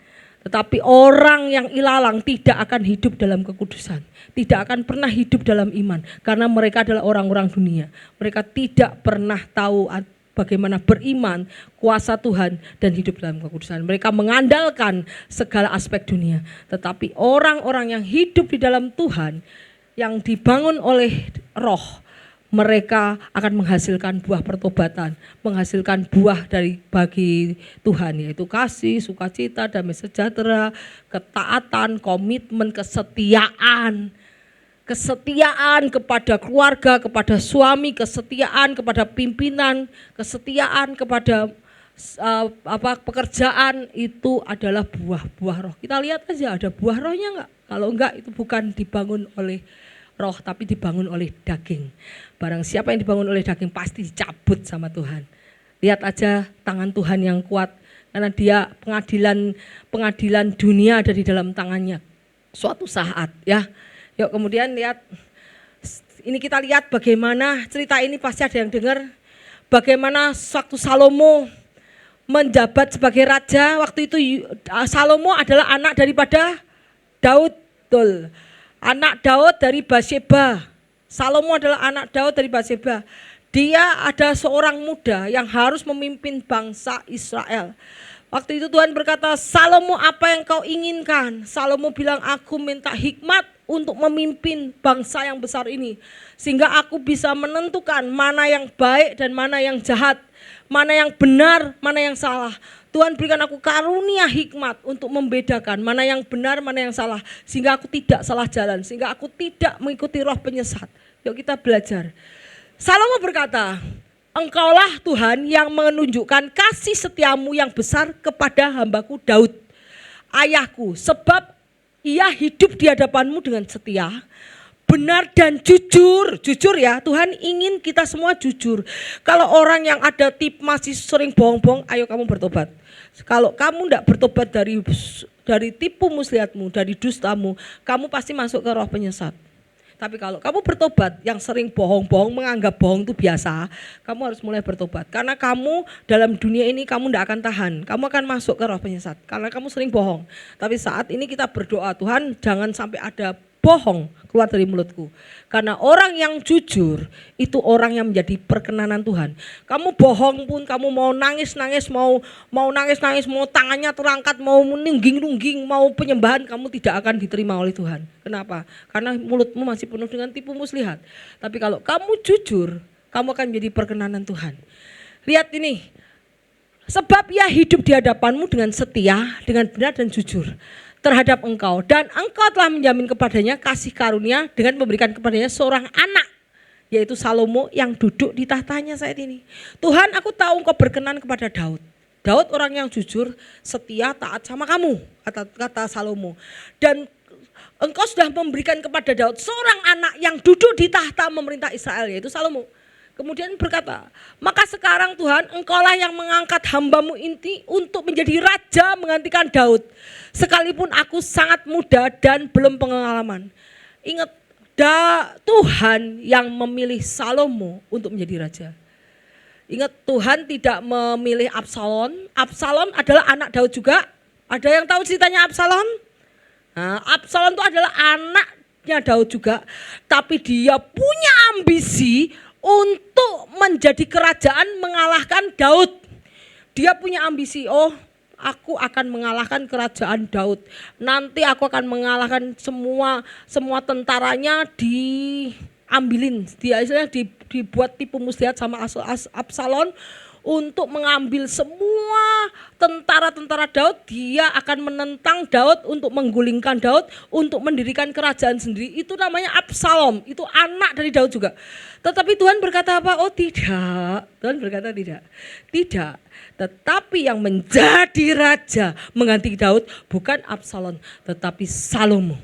Tetapi orang yang ilalang tidak akan hidup dalam kekudusan, tidak akan pernah hidup dalam iman, karena mereka adalah orang-orang dunia. Mereka tidak pernah tahu bagaimana beriman, kuasa Tuhan, dan hidup dalam kekudusan. Mereka mengandalkan segala aspek dunia. Tetapi orang-orang yang hidup di dalam Tuhan, yang dibangun oleh Roh, mereka akan menghasilkan buah pertobatan, menghasilkan buah bagi Tuhan, yaitu kasih, sukacita, damai sejahtera, ketaatan, komitmen, kesetiaan. Kesetiaan kepada keluarga, kepada suami, kesetiaan kepada pimpinan, kesetiaan kepada pekerjaan, itu adalah buah-buah roh. Kita lihat aja ada buah rohnya enggak? Kalau enggak itu bukan dibangun oleh roh tapi dibangun oleh daging. Barang siapa yang dibangun oleh daging pasti dicabut sama Tuhan. Lihat aja tangan Tuhan yang kuat, karena dia pengadilan dunia ada di dalam tangannya suatu saat ya. Yuk kemudian lihat, ini kita lihat bagaimana cerita ini pasti ada yang dengar. Bagaimana waktu Salomo menjabat sebagai raja, waktu itu Salomo adalah anak daripada Daud. Betul. Anak Daud dari Batseba. Salomo adalah anak Daud dari Batseba. Dia ada seorang muda yang harus memimpin bangsa Israel. Waktu itu Tuhan berkata, Salomo, apa yang kau inginkan? Salomo bilang, aku minta hikmat untuk memimpin bangsa yang besar ini. Sehingga aku bisa menentukan mana yang baik dan mana yang jahat. Mana yang benar, mana yang salah. Tuhan berikan aku karunia hikmat untuk membedakan mana yang benar, mana yang salah. Sehingga aku tidak salah jalan, sehingga aku tidak mengikuti roh penyesat. Yuk kita belajar. Salomo berkata, engkaulah Tuhan yang menunjukkan kasih setiamu yang besar kepada hambaku Daud, ayahku. Sebab ia hidup di hadapanmu dengan setia, benar dan jujur. Jujur ya, Tuhan ingin kita semua jujur. Kalau orang yang ada masih sering bohong-bohong, ayo kamu bertobat. Kalau kamu tidak bertobat dari tipu muslihatmu, dari dustamu, kamu pasti masuk ke roh penyesat. Tapi kalau kamu bertobat, yang sering bohong-bohong, menganggap bohong itu biasa, kamu harus mulai bertobat. Karena kamu dalam dunia ini kamu tidak akan tahan, kamu akan masuk ke roh penyesat. Karena kamu sering bohong. Tapi saat ini kita berdoa, Tuhan jangan sampai ada bohong keluar dari mulutku. Karena orang yang jujur itu orang yang menjadi perkenanan Tuhan. Kamu bohong pun, kamu mau nangis-nangis, mau nangis-nangis, mau tangannya terangkat, mau nungging-nungging, mau penyembahan, kamu tidak akan diterima oleh Tuhan. Kenapa? Karena mulutmu masih penuh dengan tipu muslihat. Tapi kalau kamu jujur, kamu akan menjadi perkenanan Tuhan. Lihat ini. Sebab ia hidup di hadapanmu dengan setia, dengan benar dan jujur terhadap engkau, dan engkau telah menjamin kepadanya kasih karunia dengan memberikan kepadanya seorang anak, yaitu Salomo yang duduk di tahtanya saat ini. Tuhan, aku tahu engkau berkenan kepada Daud. Daud orang yang jujur, setia, taat sama kamu, kata Salomo. Dan engkau sudah memberikan kepada Daud seorang anak yang duduk di tahta memerintah Israel, yaitu Salomo. Kemudian berkata, maka sekarang Tuhan, engkaulah yang mengangkat hambamu ini untuk menjadi raja menggantikan Daud. Sekalipun aku sangat muda dan belum pengalaman. Ingat, Tuhan yang memilih Salomo untuk menjadi raja. Ingat, Tuhan tidak memilih Absalom. Absalom adalah anak Daud juga. Ada yang tahu ceritanya Absalom? Nah, Absalom itu adalah anaknya Daud juga. Tapi dia punya ambisi untuk menjadi kerajaan mengalahkan Daud. Dia punya ambisi, aku akan mengalahkan kerajaan Daud. Nanti aku akan mengalahkan semua tentaranya diambilin. Dia istilahnya dibuat tipu muslihat sama Absalom untuk mengambil semua tentara-tentara Daud. Dia akan menentang Daud untuk menggulingkan Daud, untuk mendirikan kerajaan sendiri. Itu namanya Absalom, itu anak dari Daud juga. Tetapi Tuhan berkata apa? Oh tidak, Tuhan berkata tidak. Tidak, tetapi yang menjadi raja mengganti Daud bukan Absalom, tetapi Salomo.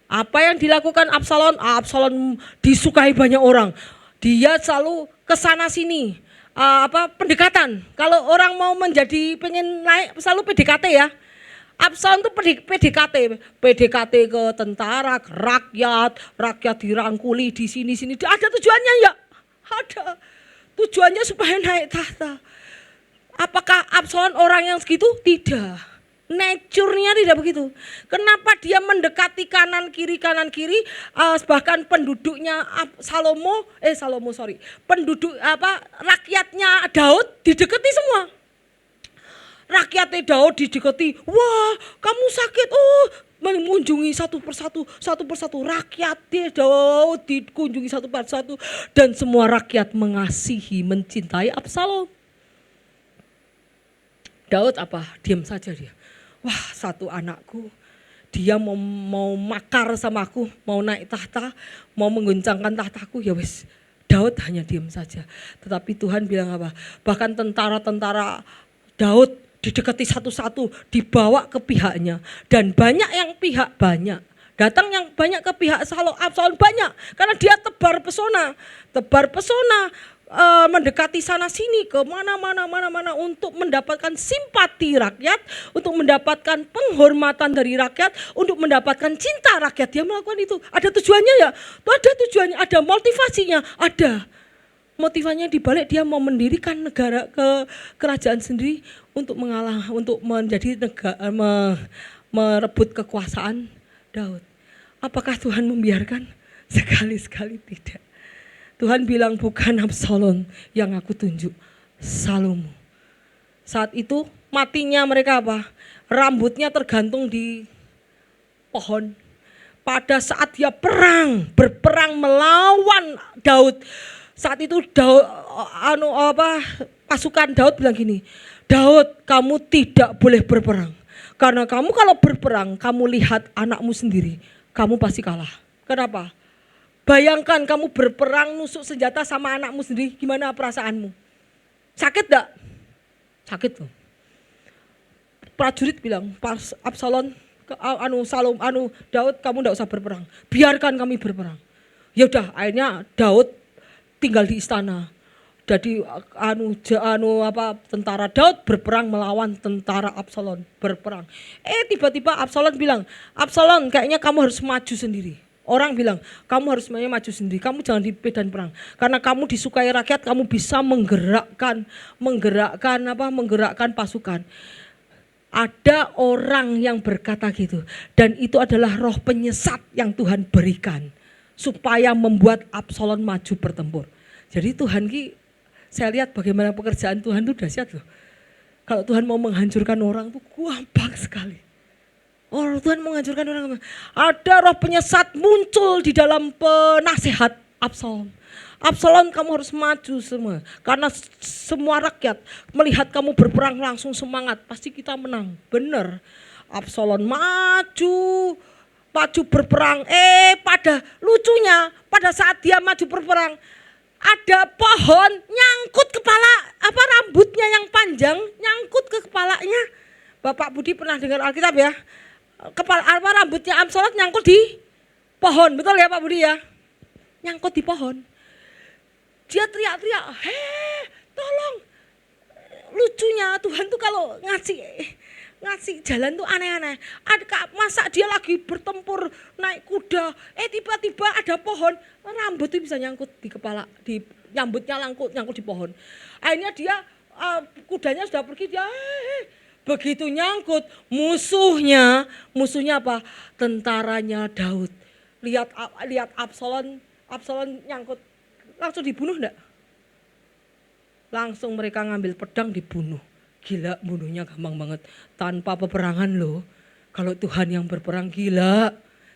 Apa yang dilakukan Absalom? Absalom disukai banyak orang. Dia selalu kesana sini. Pendekatan. Kalau orang mau menjadi pengen naik selalu PDKT ya. Absalom itu PDKT ke tentara, ke rakyat dirangkuli di sini. Ada tujuannya ya? Ada. Tujuannya supaya naik tahta. Apakah Absalom orang yang segitu? Tidak. Nature-nya tidak begitu. Kenapa dia mendekati kanan kiri, bahkan penduduknya rakyatnya Daud didekati semua. Rakyatnya Daud didekati, wah kamu sakit, mengunjungi satu persatu rakyatnya Daud dikunjungi satu persatu, dan semua rakyat mengasihi, mencintai Absalom. Daud diam saja dia. Wah, satu anakku, dia mau makar sama aku, mau naik tahta, mau mengguncangkan tahtaku, ya wes. Daud hanya diam saja. Tetapi Tuhan bilang apa? Bahkan tentara-tentara Daud didekati satu-satu, dibawa ke pihaknya. Dan banyak yang banyak. Datang yang banyak ke pihak Absalom banyak. Karena dia tebar pesona. Mendekati sana sini ke mana untuk mendapatkan simpati rakyat, untuk mendapatkan penghormatan dari rakyat, untuk mendapatkan cinta rakyat. Dia melakukan itu. Ada tujuannya ya? Ada tujuannya, ada motivasinya, ada. Motivasinya dibalik dia mau mendirikan negara kerajaan sendiri untuk menjadi negara, merebut kekuasaan Daud. Apakah Tuhan membiarkan? Sekali-sekali tidak. Tuhan bilang bukan Absalom yang aku tunjuk, Salomo. Saat itu matinya mereka rambutnya tergantung di pohon. Pada saat dia berperang melawan Daud. Saat itu pasukan Daud bilang gini, Daud kamu tidak boleh berperang. Karena kamu kalau berperang, kamu lihat anakmu sendiri, kamu pasti kalah. Kenapa? Bayangkan kamu berperang nusuk senjata sama anakmu sendiri, gimana perasaanmu? Sakit gak? Sakit tuh. Prajurit bilang, Absalom, Daud kamu gak usah berperang, biarkan kami berperang. Ya udah, akhirnya Daud tinggal di istana. Jadi tentara Daud berperang melawan tentara Absalom, berperang. Tiba-tiba Absalom bilang, Absalom kayaknya kamu harus maju sendiri. Orang bilang, kamu harus maju sendiri, kamu jangan di medan perang. Karena kamu disukai rakyat, kamu bisa menggerakkan pasukan. Ada orang yang berkata gitu. Dan itu adalah roh penyesat yang Tuhan berikan. Supaya membuat Absalom maju bertempur. Jadi Tuhan saya lihat bagaimana pekerjaan Tuhan itu dahsyat loh. Kalau Tuhan mau menghancurkan orang itu gampang sekali. Tuhan menghancurkan orang. Ada roh penyesat muncul di dalam penasehat Absalom. Absalom kamu harus maju semua. Karena semua rakyat melihat kamu berperang langsung semangat. Pasti kita menang. Benar. Absalom maju berperang. Lucunya pada saat dia maju berperang, ada pohon nyangkut kepala, rambutnya yang panjang nyangkut ke kepalanya. Bapak Budi pernah dengar Alkitab ya? Rambutnya Absalom nyangkut di pohon, betul ya Pak Budi ya? Nyangkut di pohon. Dia teriak-teriak, tolong. Lucunya Tuhan tuh kalau ngasih jalan tuh aneh-aneh. Masa dia lagi bertempur naik kuda, tiba-tiba ada pohon, rambut itu bisa nyangkut di kepala, rambutnya nyangkut di pohon. Akhirnya dia kudanya sudah pergi, dia begitu nyangkut, musuhnya apa? Tentaranya Daud. Lihat Absalom nyangkut, langsung dibunuh enggak? Langsung mereka ngambil pedang dibunuh. Gila, bunuhnya gampang banget. Tanpa peperangan loh. Kalau Tuhan yang berperang, gila.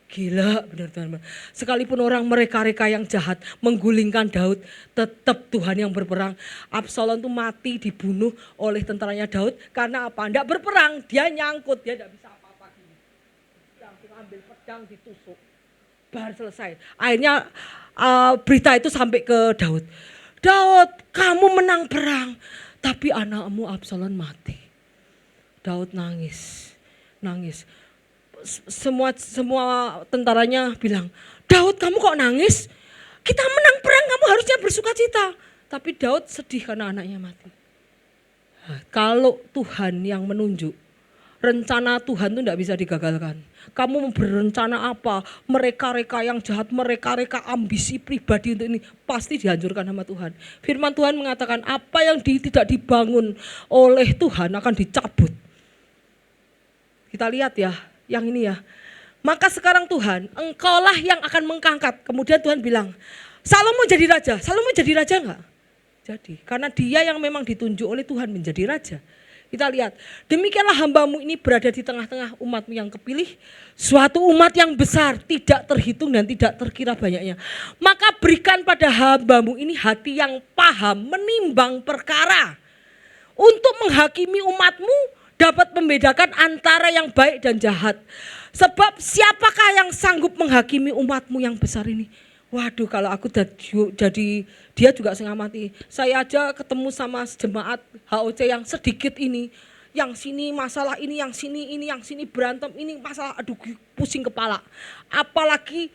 Gila, benar Tuhan. Sekalipun orang mereka-reka yang jahat menggulingkan Daud, tetap Tuhan yang berperang. Absalom tuh mati dibunuh oleh tentaranya Daud. Karena apa? Tidak berperang, dia nyangkut. Dia tidak bisa apa-apa gini. Langsung ambil pedang ditusuk. Baru selesai. Akhirnya berita itu sampai ke Daud. Daud, kamu menang perang. Tapi anakmu Absalom mati. Daud nangis. Semua tentaranya bilang, Daud kamu kok nangis? Kita menang perang, kamu harusnya bersuka cita. Tapi Daud sedih karena anaknya mati. Kalau Tuhan yang menunjuk, rencana Tuhan itu tidak bisa digagalkan. Kamu berencana apa? Mereka-reka yang jahat, mereka-reka ambisi pribadi untuk ini pasti dihancurkan sama Tuhan. Firman Tuhan mengatakan apa yang tidak dibangun oleh Tuhan akan dicabut. Kita lihat ya, yang ini ya. Maka sekarang Tuhan, engkaulah yang akan mengangkat. Kemudian Tuhan bilang, Salomo jadi raja. Salomo jadi raja enggak? Jadi, karena dia yang memang ditunjuk oleh Tuhan menjadi raja. Kita lihat, demikianlah hambamu ini berada di tengah-tengah umatmu yang kepilih. Suatu umat yang besar, tidak terhitung dan tidak terkira banyaknya. Maka berikan pada hambamu ini hati yang paham, menimbang perkara. Untuk menghakimi umatmu, dapat membedakan antara yang baik dan jahat. Sebab siapakah yang sanggup menghakimi umatmu yang besar ini? Waduh, kalau aku jadi dia juga setengah mati. Saya aja ketemu sama jemaat HOC yang sedikit ini. Yang sini masalah ini, yang sini berantem, ini masalah, aduh pusing kepala. Apalagi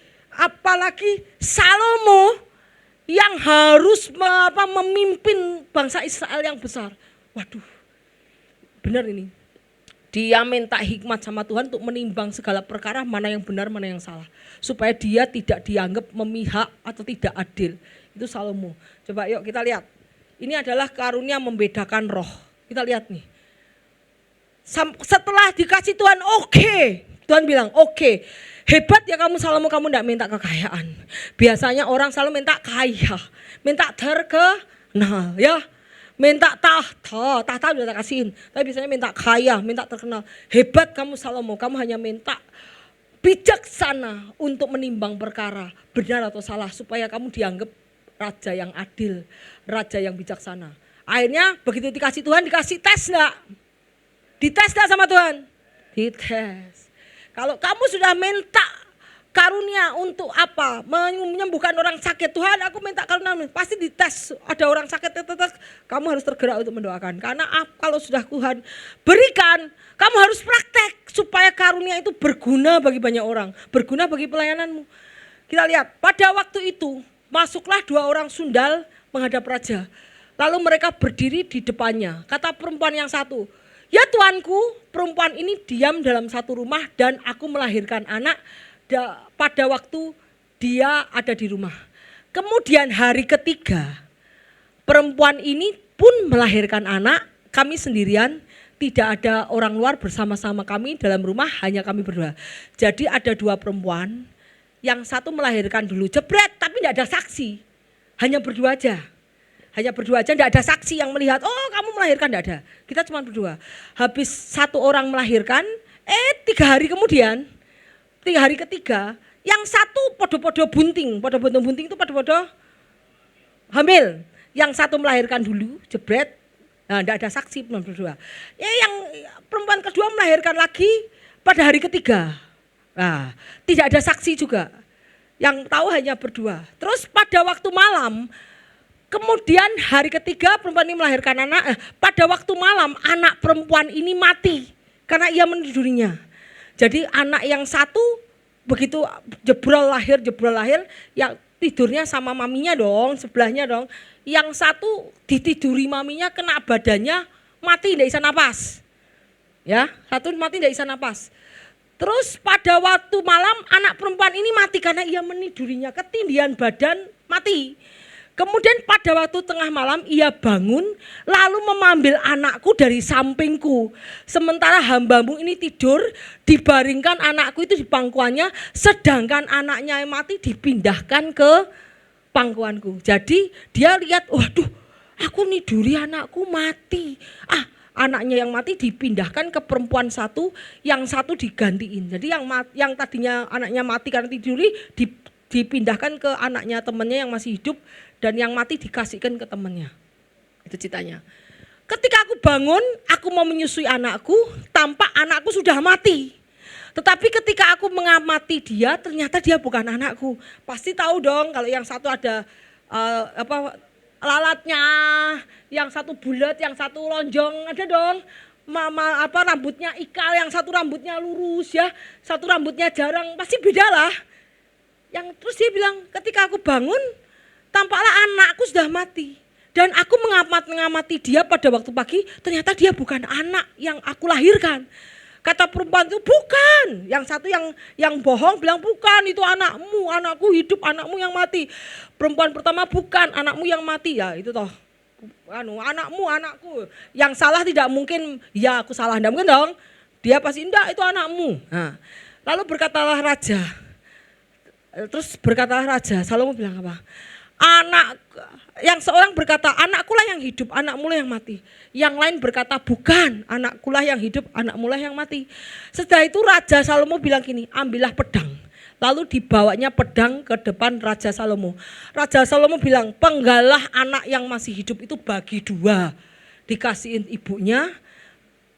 Salomo yang harus memimpin bangsa Israel yang besar. Waduh, benar ini. Dia minta hikmat sama Tuhan untuk menimbang segala perkara, mana yang benar, mana yang salah. Supaya dia tidak dianggap memihak atau tidak adil. Itu Salomo. Coba yuk kita lihat. Ini adalah karunia membedakan roh. Kita lihat nih. Setelah dikasih Tuhan, oke. Tuhan bilang, oke. Hebat ya kamu Salomo, kamu tidak minta kekayaan. Biasanya orang selalu minta kaya. Minta terkenal ya. Minta tahta udah tak kasihin. Tapi biasanya minta kaya, minta terkenal. Hebat kamu Salomo, kamu hanya minta bijaksana untuk menimbang perkara, benar atau salah. Supaya kamu dianggap raja yang adil, raja yang bijaksana. Akhirnya begitu dikasih Tuhan, dikasih tes enggak? Dites enggak sama Tuhan? Dites. Kalau kamu sudah minta karunia untuk apa? Menyembuhkan orang sakit. Tuhan aku minta karunia. Pasti dites. Ada orang sakit, kamu harus tergerak untuk mendoakan. Karena kalau sudah Tuhan berikan, kamu harus praktek. Supaya karunia itu berguna bagi banyak orang. Berguna bagi pelayananmu. Kita lihat, pada waktu itu masuklah 2 orang sundal menghadap raja. Lalu mereka berdiri di depannya. Kata perempuan yang satu, ya tuanku, perempuan ini diam dalam satu rumah dan aku melahirkan anak pada waktu dia ada di rumah. Kemudian hari ketiga perempuan ini pun melahirkan anak, kami sendirian, tidak ada orang luar bersama-sama kami dalam rumah, hanya kami berdua. Jadi ada 2 perempuan, yang satu melahirkan dulu, jebret, tapi tidak ada saksi, hanya berdua aja. Hanya berdua aja, tidak ada saksi yang melihat, oh kamu melahirkan, tidak ada. Kita cuma berdua. Habis 1 orang melahirkan, 3 hari kemudian, 3 hari ketiga, yang satu podo-podo bunting itu podo-podo hamil. Yang satu melahirkan dulu, jebret, nah tidak ada saksi berdua. Ya, yang perempuan kedua melahirkan lagi pada hari ketiga, nah tidak ada saksi juga. Yang tahu hanya berdua. Terus pada waktu malam, kemudian hari ketiga perempuan ini melahirkan anak, pada waktu malam anak perempuan ini mati karena ia menidurinya. Jadi anak yang satu begitu jebrol lahir, yang tidurnya sama maminya dong, sebelahnya dong. Yang satu ditiduri maminya, kena badannya, mati tidak bisa napas. Ya, satu mati tidak bisa napas. Terus pada waktu malam anak perempuan ini mati karena ia menidurinya, ketindihan badan, mati. Kemudian pada waktu tengah malam ia bangun lalu mengambil anakku dari sampingku. Sementara hambamu ini tidur, dibaringkan anakku itu di pangkuannya, sedangkan anaknya yang mati dipindahkan ke pangkuanku. Jadi dia lihat, waduh aku niduri anakku mati. anaknya yang mati dipindahkan ke perempuan satu, yang satu digantiin. Jadi yang tadinya anaknya mati karena tiduri dipindahkan ke anaknya temannya yang masih hidup, dan yang mati dikasihkan ke temannya. Itu ceritanya. Ketika aku bangun, aku mau menyusui anakku, tampak anakku sudah mati. Tetapi ketika aku mengamati dia, ternyata dia bukan anakku. Pasti tahu dong kalau yang satu ada lalatnya, yang satu bulat, yang satu lonjong, ada dong. Rambutnya ikal, yang satu rambutnya lurus ya, satu rambutnya jarang, pasti beda lah. Yang terus dia bilang, ketika aku bangun, tampaklah anakku sudah mati. Dan aku mengamati dia pada waktu pagi, ternyata dia bukan anak yang aku lahirkan. Kata perempuan itu bukan, yang satu yang bohong bilang bukan, itu anakmu, anakku hidup, anakmu yang mati. Perempuan pertama bukan, anakmu yang mati, ya itu toh. Anakmu, anakku. Yang salah tidak mungkin, ya aku salah, tidak mungkin dong. Dia pasti enggak, itu anakmu. Nah, lalu berkatalah raja. Terus berkatalah raja, Salomo bilang apa? Yang seorang berkata, anakkulah yang hidup, anakmulah yang mati. Yang lain berkata, bukan, anakkulah yang hidup, anakmulah yang mati. Setelah itu Raja Salomo bilang gini, ambillah pedang. Lalu dibawanya pedang ke depan Raja Salomo. Raja Salomo bilang, penggalah anak yang masih hidup itu bagi dua. Dikasihin ibunya,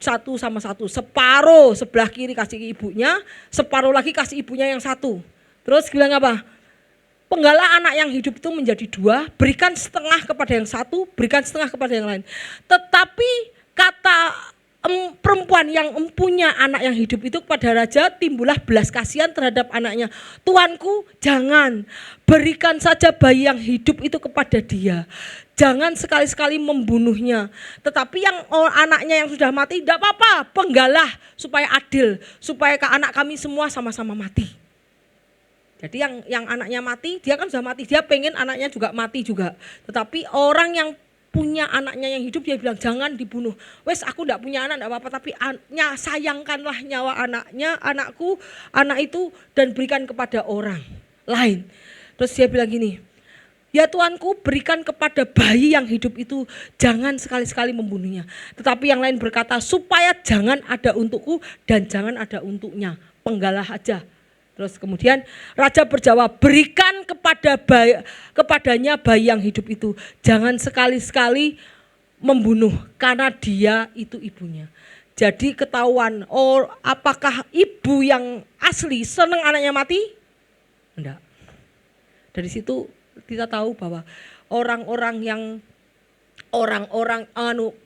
satu sama satu. Separuh sebelah kiri kasih ibunya, separuh lagi kasih ibunya yang satu. Terus bilang apa? Penggalah anak yang hidup itu menjadi dua, berikan setengah kepada yang satu, berikan setengah kepada yang lain. Tetapi kata perempuan yang empunya anak yang hidup itu kepada raja, timbullah belas kasihan terhadap anaknya. Tuanku, jangan, berikan saja bayi yang hidup itu kepada dia. Jangan sekali-sekali membunuhnya. Tetapi yang anaknya yang sudah mati, tidak apa-apa, penggalah supaya adil, supaya anak kami semua sama-sama mati. Jadi yang anaknya mati, dia kan sudah mati, dia pengen anaknya juga mati juga. Tetapi orang yang punya anaknya yang hidup, dia bilang jangan dibunuh. Wes aku enggak punya anak, enggak apa-apa, tapi sayangkanlah nyawa anaknya, anakku, anak itu, dan berikan kepada orang lain. Terus dia bilang gini, ya Tuanku, berikan kepada bayi yang hidup itu, jangan sekali-sekali membunuhnya. Tetapi yang lain berkata, supaya jangan ada untukku dan jangan ada untuknya, penggalah aja. Terus kemudian raja berjawab, berikan kepadanya bayi yang hidup itu. Jangan sekali-sekali membunuh karena dia itu ibunya. Jadi ketahuan, apakah ibu yang asli senang anaknya mati? Enggak. Dari situ kita tahu bahwa orang-orang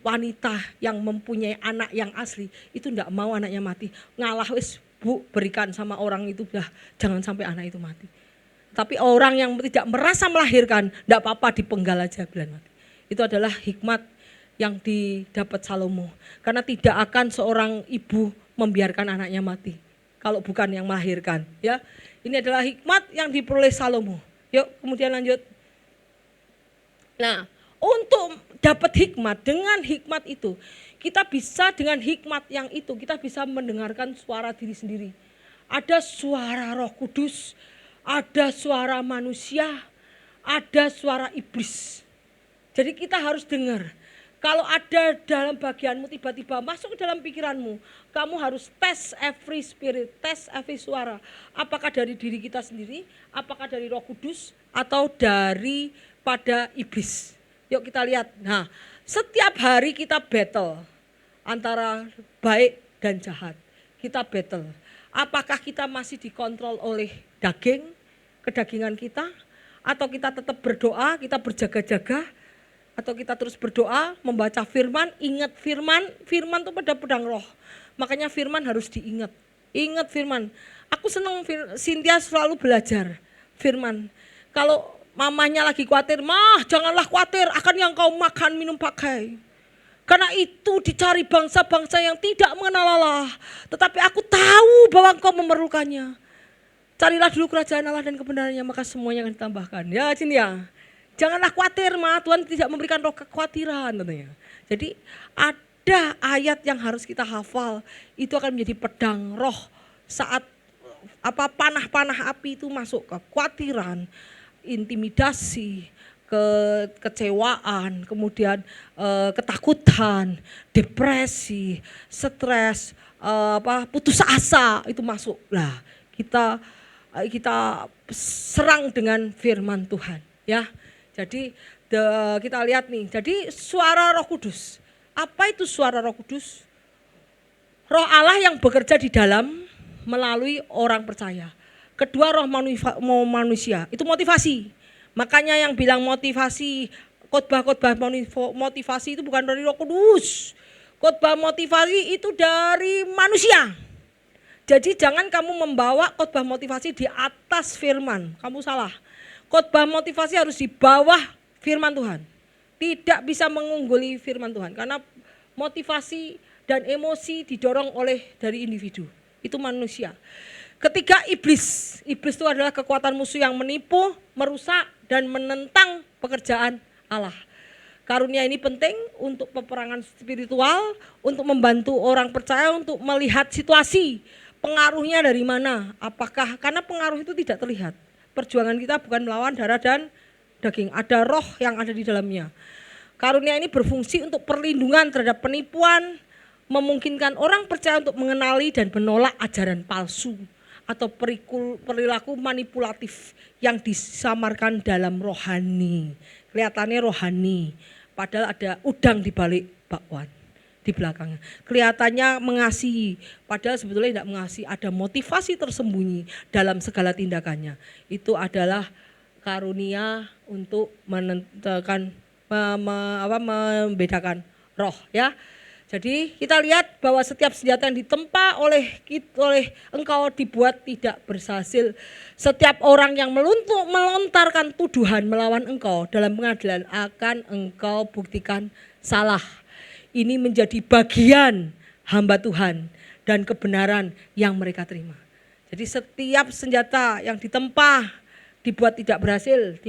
wanita yang mempunyai anak yang asli itu enggak mau anaknya mati. Ngalah wis, Bu, berikan sama orang itu, jangan sampai anak itu mati. Tapi orang yang tidak merasa melahirkan, tidak apa-apa, dipenggal aja bilang mati. Itu adalah hikmat yang didapat Salomo. Karena tidak akan seorang ibu membiarkan anaknya mati kalau bukan yang melahirkan. Ya, ini adalah hikmat yang diperoleh Salomo. Yuk, kemudian lanjut. Nah, untuk dapat hikmat, dengan hikmat itu, kita bisa dengan hikmat yang itu, kita bisa mendengarkan suara diri sendiri. Ada suara Roh Kudus, ada suara manusia, ada suara iblis. Jadi kita harus dengar. Kalau ada dalam bagianmu tiba-tiba masuk ke dalam pikiranmu, kamu harus tes every spirit, tes every suara. Apakah dari diri kita sendiri, apakah dari Roh Kudus, atau daripada iblis. Yuk kita lihat. Nah, setiap hari kita battle antara baik dan jahat. Kita battle. Apakah kita masih dikontrol oleh daging, kedagingan kita, atau kita tetap berdoa, kita berjaga-jaga, atau kita terus berdoa, membaca firman, ingat firman itu pada pedang roh. Makanya firman harus diingat. Ingat firman. Aku senang Cynthia selalu belajar firman. Kalau mamanya lagi khawatir, mah janganlah khawatir akan yang kau makan, minum, pakai. Karena itu dicari bangsa-bangsa yang tidak mengenal Allah. Tetapi aku tahu bahwa engkau memerlukannya. Carilah dulu kerajaan Allah dan kebenarannya, maka semuanya akan ditambahkan. Ya Cynthia, janganlah khawatir, mah Tuhan tidak memberikan roh kekhawatiran katanya. Jadi ada ayat yang harus kita hafal. Itu akan menjadi pedang roh saat panah-panah api itu masuk ke kekhawatiran, intimidasi, kekecewaan, kemudian ketakutan, depresi, stres, putus asa itu masuk. Lah, kita serang dengan firman Tuhan, ya. Jadi kita lihat nih. Jadi suara Roh Kudus. Apa itu suara Roh Kudus? Roh Allah yang bekerja di dalam melalui orang percaya. Kedua, roh manusia, itu motivasi. Makanya yang bilang motivasi, khotbah-khotbah motivasi itu bukan dari Roh Kudus. Khotbah motivasi itu dari manusia. Jadi jangan kamu membawa khotbah motivasi di atas firman, kamu salah. Khotbah motivasi harus di bawah firman Tuhan. Tidak bisa mengungguli firman Tuhan karena motivasi dan emosi didorong oleh dari individu. Itu manusia. Ketiga, iblis. Iblis itu adalah kekuatan musuh yang menipu, merusak, dan menentang pekerjaan Allah. Karunia ini penting untuk peperangan spiritual, untuk membantu orang percaya untuk melihat situasi, pengaruhnya dari mana. Apakah, karena pengaruh itu tidak terlihat. Perjuangan kita bukan melawan darah dan daging, ada roh yang ada di dalamnya. Karunia ini berfungsi untuk perlindungan terhadap penipuan, memungkinkan orang percaya untuk mengenali dan menolak ajaran palsu atau perilaku manipulatif yang disamarkan dalam rohani. Kelihatannya rohani, padahal ada udang di balik bakwan di belakangnya. Kelihatannya mengasihi, padahal sebetulnya tidak mengasihi. Ada motivasi tersembunyi dalam segala tindakannya. Itu adalah karunia untuk menentukan, membedakan roh, ya. Jadi kita lihat bahwa setiap senjata yang ditempa oleh engkau dibuat tidak berhasil. Setiap orang yang melontarkan tuduhan melawan engkau dalam pengadilan akan engkau buktikan salah. Ini menjadi bagian hamba Tuhan dan kebenaran yang mereka terima. Jadi setiap senjata yang ditempa dibuat tidak berhasil.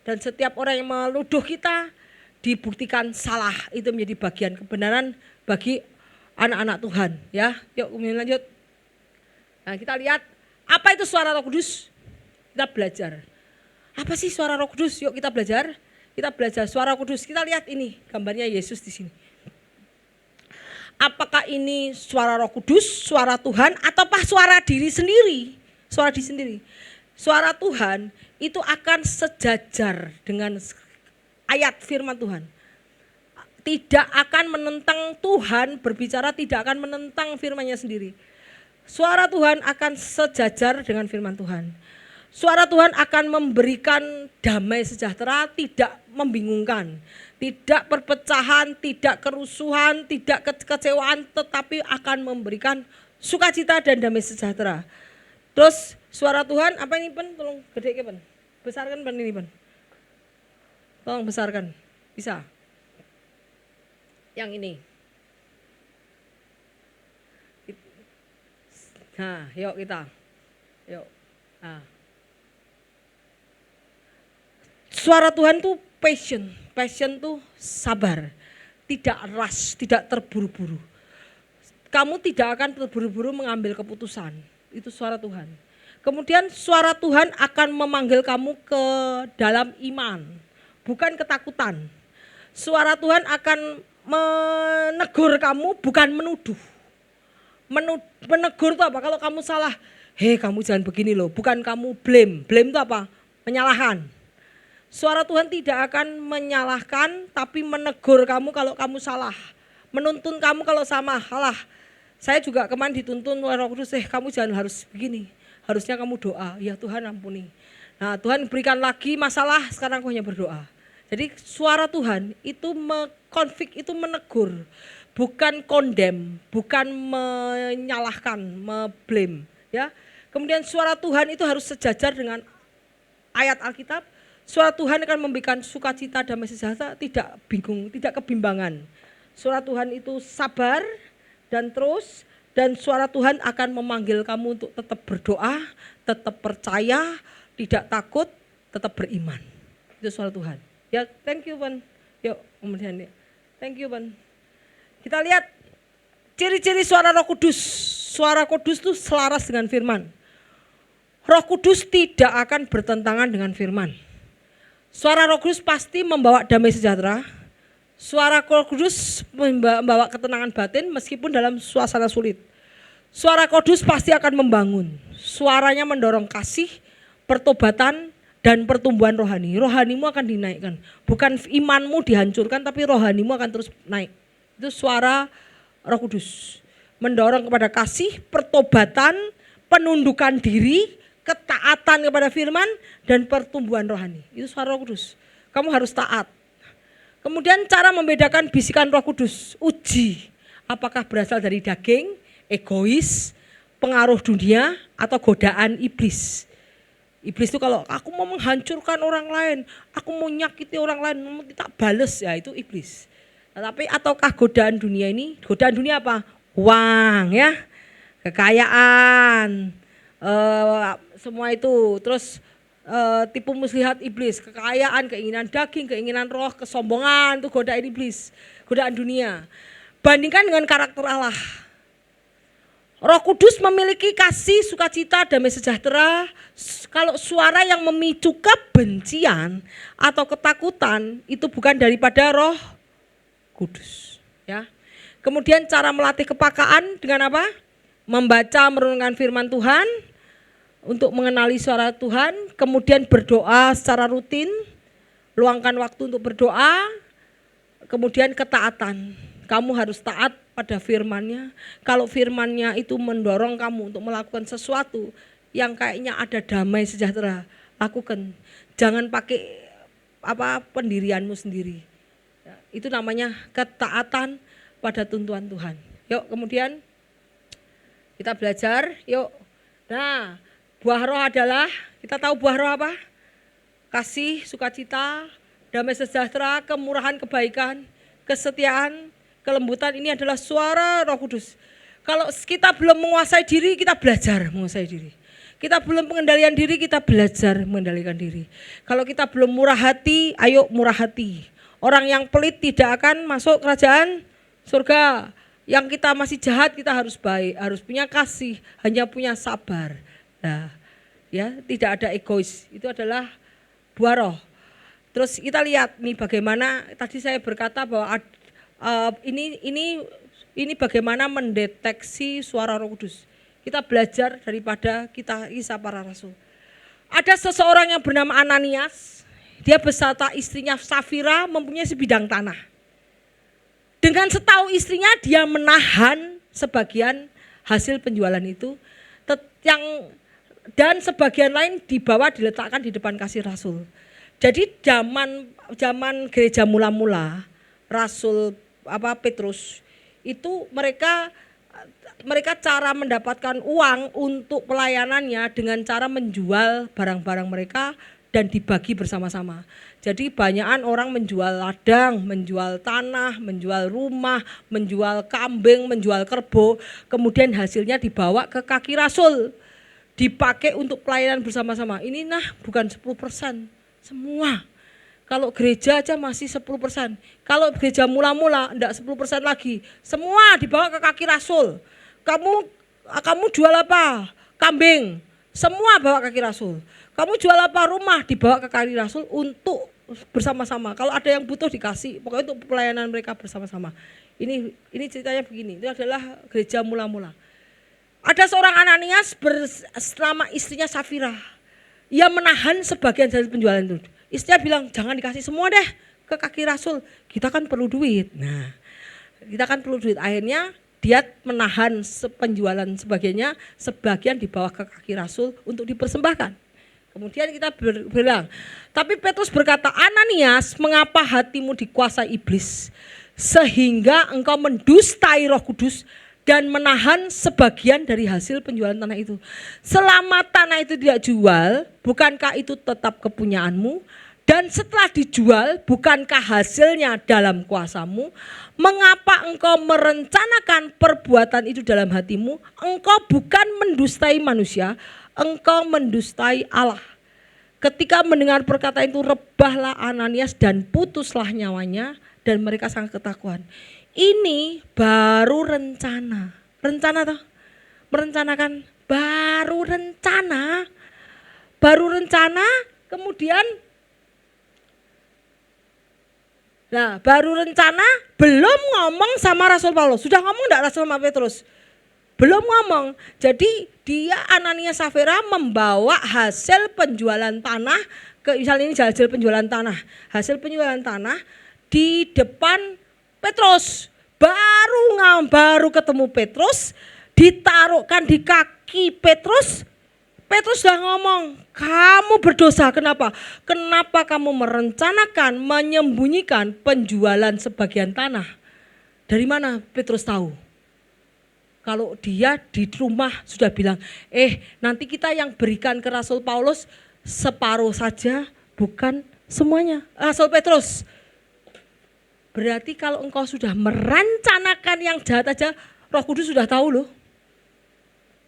Dan setiap orang yang menuduh kita dibuktikan salah, itu menjadi bagian kebenaran bagi anak-anak Tuhan, ya. Yuk kemudian lanjut. Nah, kita lihat apa itu suara Roh Kudus. Kita belajar. Apa sih suara Roh Kudus? Yuk kita belajar. Kita belajar suara Roh Kudus. Kita lihat ini gambarnya Yesus di sini. Apakah ini suara Roh Kudus, suara Tuhan, ataukah suara diri sendiri? Suara diri sendiri. Suara Tuhan itu akan sejajar dengan ayat firman Tuhan. Tidak akan menentang Tuhan berbicara, tidak akan menentang firman-Nya sendiri. Suara Tuhan akan sejajar dengan firman Tuhan. Suara Tuhan akan memberikan damai sejahtera, tidak membingungkan, tidak perpecahan, tidak kerusuhan, tidak kekecewaan, tetapi akan memberikan sukacita dan damai sejahtera. Terus suara Tuhan apa ini Pen? Tolong gede ke Pen? Besarkan Pen ini Pen. Tolong besarkan, bisa. Yang ini. Nah, yuk kita. Yuk. Nah. Suara Tuhan tuh passion. Passion tuh sabar. Tidak rush, tidak terburu-buru. Kamu tidak akan terburu-buru mengambil keputusan. Itu suara Tuhan. Kemudian suara Tuhan akan memanggil kamu ke dalam iman. Bukan ketakutan. Suara Tuhan akan menegur kamu, bukan menuduh. Menegur itu apa? Kalau kamu salah, kamu jangan begini loh. Bukan kamu blame. Blame itu apa? Menyalahkan. Suara Tuhan tidak akan menyalahkan, tapi menegur kamu kalau kamu salah. Menuntun kamu kalau salah. Saya juga kemarin dituntun oleh Roh Kudus, kamu jangan harus begini. Harusnya kamu doa, ya Tuhan ampuni. Nah Tuhan berikan lagi masalah, sekarang aku hanya berdoa. Jadi suara Tuhan itu konflik, itu menegur, bukan condemn, bukan menyalahkan, blame, ya. Kemudian suara Tuhan itu harus sejajar dengan ayat Alkitab. Suara Tuhan akan memberikan sukacita, damai sejahtera, tidak bingung, tidak kebimbangan. Suara Tuhan itu sabar dan terus, dan suara Tuhan akan memanggil kamu untuk tetap berdoa, tetap percaya, tidak takut, tetap beriman. Itu suara Tuhan. Ya, thank you Pan. Yuk, kemudian ya. Thank you Pan. Kita lihat ciri-ciri suara Roh Kudus. Suara Kudus itu selaras dengan firman. Roh Kudus tidak akan bertentangan dengan firman. Suara Roh Kudus pasti membawa damai sejahtera. Suara Roh Kudus membawa ketenangan batin meskipun dalam suasana sulit. Suara Kudus pasti akan membangun. Suaranya mendorong kasih, pertobatan, dan pertumbuhan rohani. Rohanimu akan dinaikkan. Bukan imanmu dihancurkan, tapi rohanimu akan terus naik. Itu suara Roh Kudus. Mendorong kepada kasih, pertobatan, penundukan diri, ketaatan kepada firman, dan pertumbuhan rohani. Itu suara Roh Kudus. Kamu harus taat. Kemudian cara membedakan bisikan Roh Kudus. Uji apakah berasal dari daging, egois, pengaruh dunia, atau godaan iblis. Iblis itu kalau aku mau menghancurkan orang lain, aku mau nyakiti orang lain, mau tak bales, ya itu iblis. Tapi ataukah godaan dunia ini? Godaan dunia apa? Uang, ya, kekayaan, semua itu. Terus tipu muslihat iblis, kekayaan, keinginan daging, keinginan roh, kesombongan, itu godaan iblis, godaan dunia. Bandingkan dengan karakter Allah. Roh Kudus memiliki kasih, sukacita, damai sejahtera. Kalau suara yang memicu kebencian atau ketakutan itu bukan daripada Roh Kudus, ya. Kemudian cara melatih kepekaan dengan apa? Membaca, merenungkan firman Tuhan untuk mengenali suara Tuhan, kemudian berdoa secara rutin, luangkan waktu untuk berdoa, kemudian ketaatan. Kamu harus taat pada firman-Nya. Kalau firman-Nya itu mendorong kamu untuk melakukan sesuatu yang kayaknya ada damai sejahtera, lakukan. Jangan pakai pendirianmu sendiri. Itu namanya ketaatan pada tuntunan Tuhan. Yuk, kemudian kita belajar. Yuk. Nah, buah roh adalah, kita tahu buah roh apa? Kasih, sukacita, damai sejahtera, kemurahan, kebaikan, kesetiaan, kelembutan. Ini adalah suara Roh Kudus. Kalau kita belum menguasai diri, kita belajar menguasai diri. Kita belum pengendalian diri, kita belajar mengendalikan diri. Kalau kita belum murah hati, ayo murah hati. Orang yang pelit tidak akan masuk kerajaan surga. Yang kita masih jahat, kita harus baik, harus punya kasih, hanya punya sabar. Nah, ya, tidak ada egois. Itu adalah buah roh. Terus kita lihat nih bagaimana tadi saya berkata bahwa ini bagaimana mendeteksi suara Roh Kudus. Kita belajar daripada kisah para rasul. Ada seseorang yang bernama Ananias, dia beserta istrinya Safira mempunyai sebidang tanah. Dengan setahu istrinya dia menahan sebagian hasil penjualan itu, dan sebagian lain dibawa diletakkan di depan kasih rasul. Jadi zaman gereja mula-mula, Rasul Petrus itu mereka cara mendapatkan uang untuk pelayanannya dengan cara menjual barang-barang mereka dan dibagi bersama-sama. Jadi banyakan orang menjual ladang, menjual tanah, menjual rumah, menjual kambing, menjual kerbau, kemudian hasilnya dibawa ke kaki rasul, dipakai untuk pelayanan bersama-sama. Ini bukan 10%, semua. Kalau gereja aja masih 10%. Kalau gereja mula-mula enggak 10% lagi. Semua dibawa ke kaki rasul. Kamu jual apa? Kambing. Semua bawa ke kaki rasul. Kamu jual apa? Rumah, dibawa ke kaki rasul untuk bersama-sama. Kalau ada yang butuh dikasih. Pokoknya untuk pelayanan mereka bersama-sama. Ini ceritanya begini. Itu adalah gereja mula-mula. Ada seorang Ananias bersama istrinya Safira. Ia menahan sebagian dari penjualan itu. Istrinya bilang, jangan dikasih semua deh ke kaki rasul. Kita kan perlu duit. Nah, kita kan perlu duit. Akhirnya dia menahan penjualan sebagainya, sebagian dibawa ke kaki rasul untuk dipersembahkan. Kemudian kita bilang, tapi Petrus berkata, Ananias, mengapa hatimu dikuasai iblis? Sehingga engkau mendustai Roh Kudus dan menahan sebagian dari hasil penjualan tanah itu. Selama tanah itu tidak jual, bukankah itu tetap kepunyaanmu? Dan setelah dijual, bukankah hasilnya dalam kuasamu? Mengapa engkau merencanakan perbuatan itu dalam hatimu? Engkau bukan mendustai manusia, engkau mendustai Allah. Ketika mendengar perkataan itu, rebahlah Ananias dan putuslah nyawanya, dan mereka sangat ketakutan. Ini baru rencana toh, merencanakan, baru rencana, kemudian Nah, baru rencana, belum ngomong sama Rasul Paulus. Sudah ngomong enggak Rasul sama Petrus? Belum ngomong. Jadi dia Ananias Safira membawa hasil penjualan tanah ke, misalnya ini hasil penjualan tanah. Hasil penjualan tanah di depan Petrus. Baru ketemu Petrus, ditaruhkan di kaki Petrus. Petrus sudah ngomong, kamu berdosa. Kenapa? Kenapa kamu merencanakan menyembunyikan penjualan sebagian tanah? Dari mana Petrus tahu? Kalau dia di rumah sudah bilang, nanti kita yang berikan ke Rasul Paulus separuh saja, bukan semuanya. Rasul Petrus, berarti kalau engkau sudah merencanakan yang jahat aja, Roh Kudus sudah tahu loh.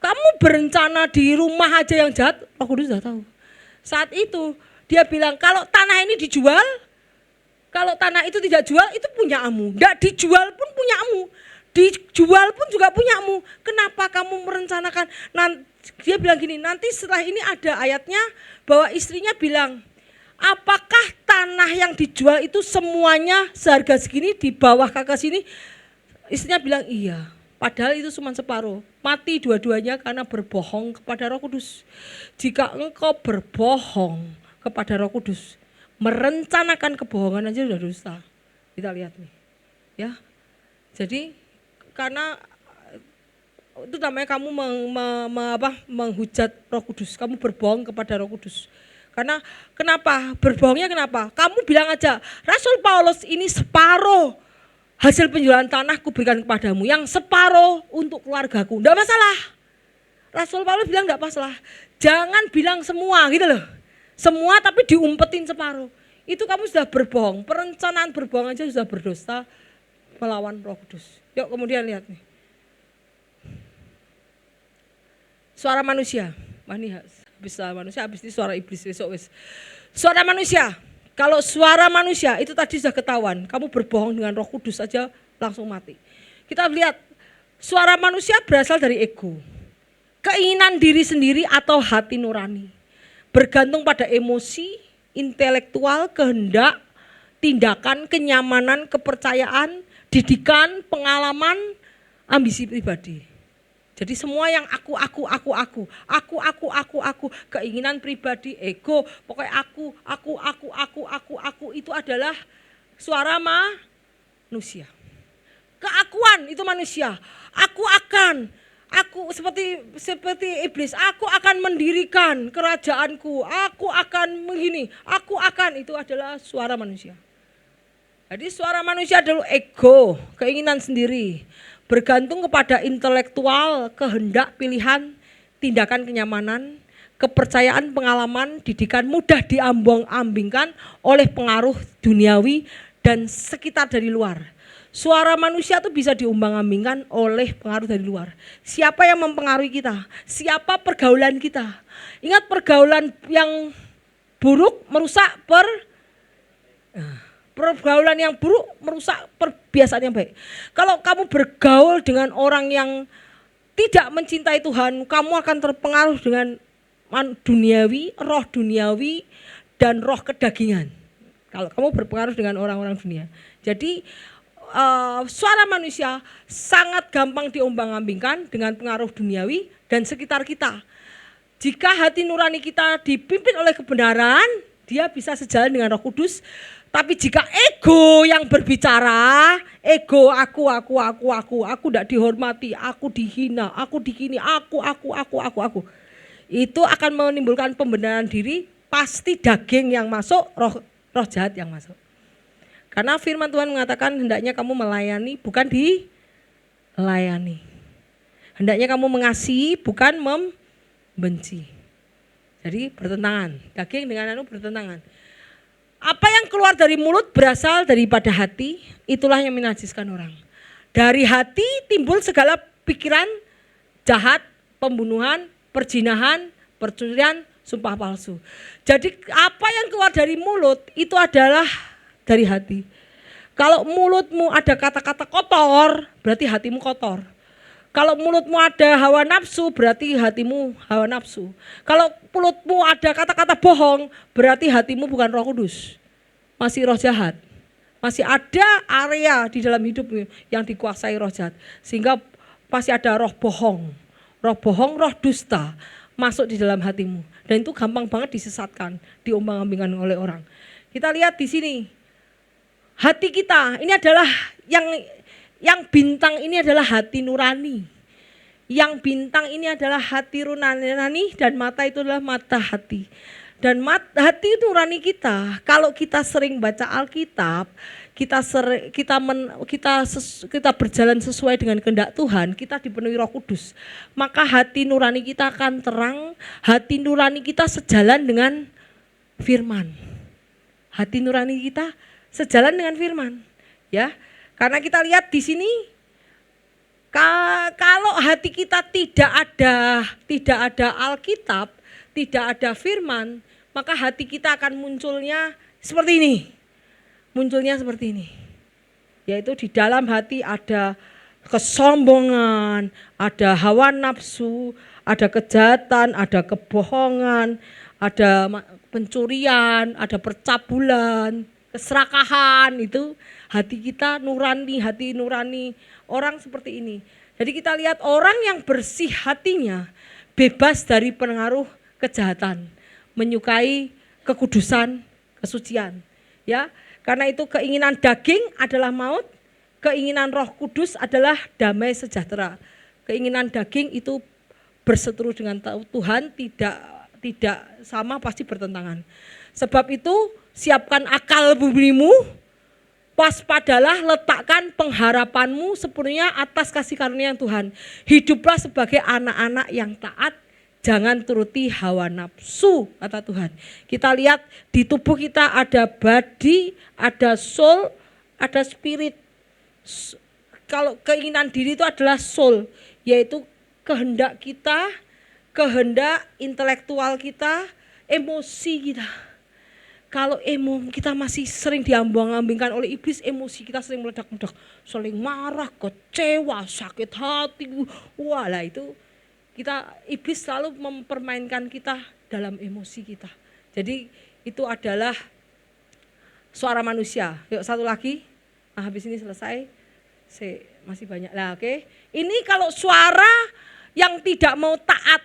Kamu berencana di rumah aja yang jahat, Roh Kudus sudah tahu. Saat itu dia bilang, kalau tanah ini dijual, kalau tanah itu tidak jual, itu punyamu. Enggak dijual pun punyamu. Dijual pun juga punyamu. Kenapa kamu merencanakan? Dia bilang gini, nanti setelah ini ada ayatnya bahwa istrinya bilang, apakah tanah yang dijual itu semuanya seharga segini di bawah kakak sini? Istrinya bilang iya. Padahal itu cuma separuh. Mati dua-duanya karena berbohong kepada Roh Kudus. Jika engkau berbohong kepada Roh Kudus, merencanakan kebohongan aja sudah dosa. Kita lihat nih. Ya. Jadi karena itu namanya kamu menghujat Roh Kudus. Kamu berbohong kepada Roh Kudus. Karena kenapa? Berbohongnya kenapa? Kamu bilang aja, Rasul Paulus ini separuh hasil penjualan tanah kuberikan kepadamu, yang separuh untuk keluargaku. Enggak masalah. Rasul Paulus bilang enggak masalah. Jangan bilang semua gitu loh. Semua tapi diumpetin separuh. Itu kamu sudah berbohong. Perencanaan berbohong aja sudah berdosa melawan Roh Kudus. Yuk kemudian lihat nih. Suara manusia. Wah ini habis suara manusia, habis ini suara iblis besok wis. Suara manusia. Kalau suara manusia itu tadi sudah ketahuan, kamu berbohong dengan Roh Kudus saja langsung mati. Kita lihat, suara manusia berasal dari ego. Keinginan diri sendiri atau hati nurani. Bergantung pada emosi, intelektual, kehendak, tindakan, kenyamanan, kepercayaan, didikan, pengalaman, ambisi pribadi. Jadi semua yang aku, keinginan pribadi, ego, pokoknya aku itu adalah suara manusia. Keakuan itu manusia. Aku seperti iblis, aku akan mendirikan kerajaanku, aku akan begini, itu adalah suara manusia. Jadi suara manusia adalah ego, keinginan sendiri. Bergantung kepada intelektual, kehendak, pilihan, tindakan, kenyamanan, kepercayaan, pengalaman, didikan, mudah diambang-ambingkan oleh pengaruh duniawi dan sekitar dari luar. Suara manusia itu bisa diumbang-ambingkan oleh pengaruh dari luar. Siapa yang mempengaruhi kita? Siapa pergaulan kita? Ingat, pergaulan yang buruk merusak pergaulan yang buruk merusak kebiasaan yang baik. Kalau kamu bergaul dengan orang yang tidak mencintai Tuhan, kamu akan terpengaruh dengan roh duniawi dan roh kedagingan. Kalau kamu berpengaruh dengan orang-orang dunia. Jadi suara manusia sangat gampang diombang-ambingkan dengan pengaruh duniawi dan sekitar kita. Jika hati nurani kita dipimpin oleh kebenaran, dia bisa sejalan dengan Roh Kudus. Tapi jika ego yang berbicara, ego aku tidak dihormati, aku dihina, aku dikini, aku. Itu akan menimbulkan pembenaran diri, pasti daging yang masuk, roh jahat yang masuk. Karena firman Tuhan mengatakan hendaknya kamu melayani, bukan dilayani. Hendaknya kamu mengasihi, bukan membenci. Jadi bertentangan, daging dengan bertentangan. Apa yang keluar dari mulut berasal daripada hati, itulah yang menajiskan orang. Dari hati timbul segala pikiran jahat, pembunuhan, perzinahan, percurian, sumpah palsu. Jadi apa yang keluar dari mulut itu adalah dari hati. Kalau mulutmu ada kata-kata kotor, berarti hatimu kotor. Kalau mulutmu ada hawa nafsu, berarti hatimu hawa nafsu. Kalau mulutmu ada kata-kata bohong, berarti hatimu bukan Roh Kudus. Masih roh jahat. Masih ada area di dalam hidupmu yang dikuasai roh jahat. Sehingga pasti ada roh bohong, roh dusta masuk di dalam hatimu. Dan itu gampang banget disesatkan, diombang-ambingkan oleh orang. Kita lihat di sini, hati kita ini adalah yang bintang ini adalah hati nurani. Yang bintang ini adalah hati nurani dan mata itu adalah mata hati. Dan hati nurani kita, kalau kita sering baca Alkitab, kita berjalan sesuai dengan kehendak Tuhan, kita dipenuhi Roh Kudus, maka hati nurani kita akan terang, hati nurani kita sejalan dengan firman. Hati nurani kita sejalan dengan firman, ya. Karena kita lihat di sini, kalau hati kita tidak ada Alkitab, tidak ada firman, maka hati kita akan munculnya seperti ini. Munculnya seperti ini. Yaitu di dalam hati ada kesombongan, ada hawa nafsu, ada kejahatan, ada kebohongan, ada pencurian, ada percabulan, keserakahan. Itu hati kita nurani, hati nurani orang seperti ini. Jadi kita lihat orang yang bersih hatinya bebas dari pengaruh kejahatan, menyukai kekudusan, kesucian. Ya, karena itu keinginan daging adalah maut, keinginan Roh Kudus adalah damai sejahtera. Keinginan daging itu berseteru dengan Tuhan, tidak sama, pasti bertentangan. Sebab itu siapkan akal bumimu, waspadalah, letakkan pengharapanmu sepenuhnya atas kasih karunia Tuhan. Hiduplah sebagai anak-anak yang taat, jangan turuti hawa nafsu, kata Tuhan. Kita lihat di tubuh kita ada body, ada soul, ada spirit. Kalau keinginan diri itu adalah soul, yaitu kehendak kita, kehendak intelektual kita, emosi kita. Kalau kita masih sering diambang-ambingkan oleh iblis, emosi kita sering meledak-ledak, saling marah, kecewa, sakit hati. Wah, lah itu iblis selalu mempermainkan kita dalam emosi kita. Jadi itu adalah suara manusia. Yuk satu lagi. Nah, habis ini selesai. Masih banyak lah, oke. Ini kalau suara yang tidak mau taat.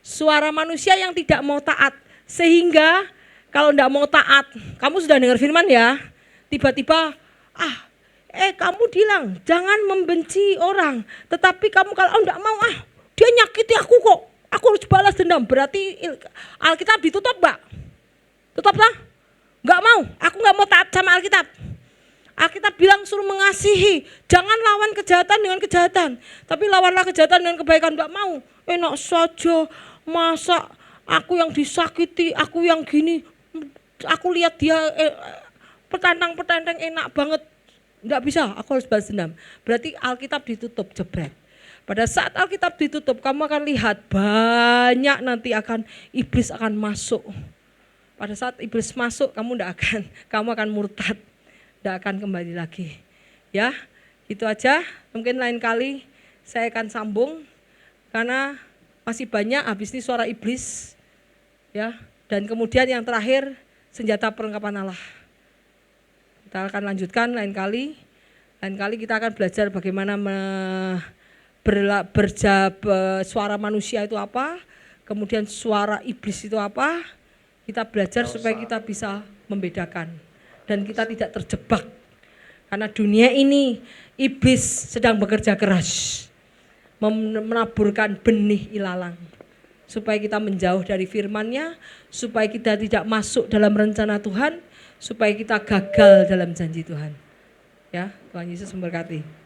Suara manusia yang tidak mau taat. Sehingga kalau tidak mau taat, kamu sudah dengar firman ya, tiba-tiba, kamu bilang jangan membenci orang, tetapi kamu kalau tidak mau, dia nyakiti aku kok, aku harus balas dendam. Berarti Alkitab ditutup, Mbak? Tutup lah? Enggak mau, aku enggak mau taat sama Alkitab. Alkitab bilang suruh mengasihi, jangan lawan kejahatan dengan kejahatan, tapi lawanlah kejahatan dengan kebaikan. Enggak mau, enak saja, masa aku yang disakiti, aku yang gini, aku lihat dia petantang enak banget. Enggak bisa, aku harus balas dendam. Berarti Alkitab ditutup, jebret. Pada saat Alkitab ditutup, kamu akan lihat banyak nanti iblis akan masuk. Pada saat iblis masuk, kamu akan murtad, tidak akan kembali lagi. Ya, itu aja. Mungkin lain kali saya akan sambung karena masih banyak. Habis ini suara iblis, ya. Dan kemudian yang terakhir, senjata perlengkapan Allah. Kita akan lanjutkan lain kali. Lain kali kita akan belajar bagaimana suara manusia itu apa, kemudian suara iblis itu apa. Kita belajar supaya kita bisa membedakan dan kita tidak terjebak. Karena dunia ini iblis sedang bekerja keras menaburkan benih ilalang supaya kita menjauh dari firman-Nya, supaya kita tidak masuk dalam rencana Tuhan, supaya kita gagal dalam janji Tuhan. Ya, Tuhan Yesus memberkati.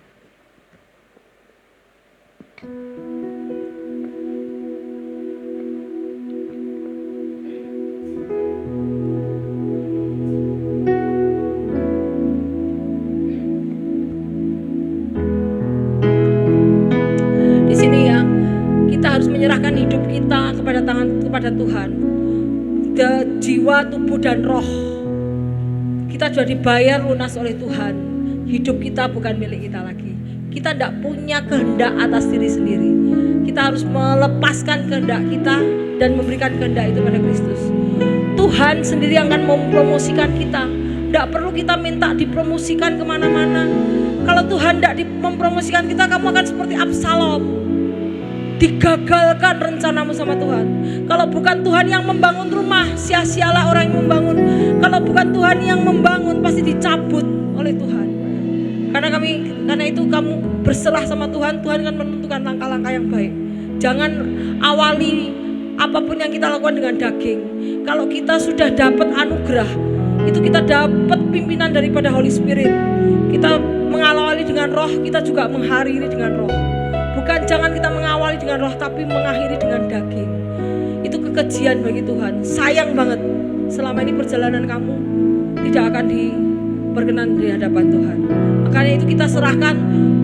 Di sini ya, kita harus menyerahkan hidup kita kepada Tuhan. Jiwa, tubuh dan roh. Kita sudah dibayar lunas oleh Tuhan. Hidup kita bukan milik kita lagi. Kita tidak punya kehendak atas diri sendiri. Kita harus melepaskan kehendak kita dan memberikan kehendak itu pada Kristus. Tuhan sendiri akan mempromosikan kita. Tidak perlu kita minta dipromosikan kemana-mana. Kalau Tuhan tidak mempromosikan kita, kamu akan seperti Absalom. Digagalkan rencanamu sama Tuhan. Kalau bukan Tuhan yang membangun rumah, sia-sialah orang yang membangun. Kalau bukan Tuhan yang membangun, pasti dicabut oleh Tuhan. Karena itu kamu berserah sama Tuhan. Tuhan akan menentukan langkah-langkah yang baik. Jangan awali apapun yang kita lakukan dengan daging. Kalau kita sudah dapat anugerah, itu kita dapat pimpinan daripada Holy Spirit. Kita mengawali dengan roh, kita juga mengakhiri dengan roh. Bukan jangan kita mengawali dengan roh, tapi mengakhiri dengan daging. Itu kekejian bagi Tuhan. Sayang banget selama ini perjalanan kamu tidak akan diperkenan di hadapan Tuhan. Makanya itu kita serahkan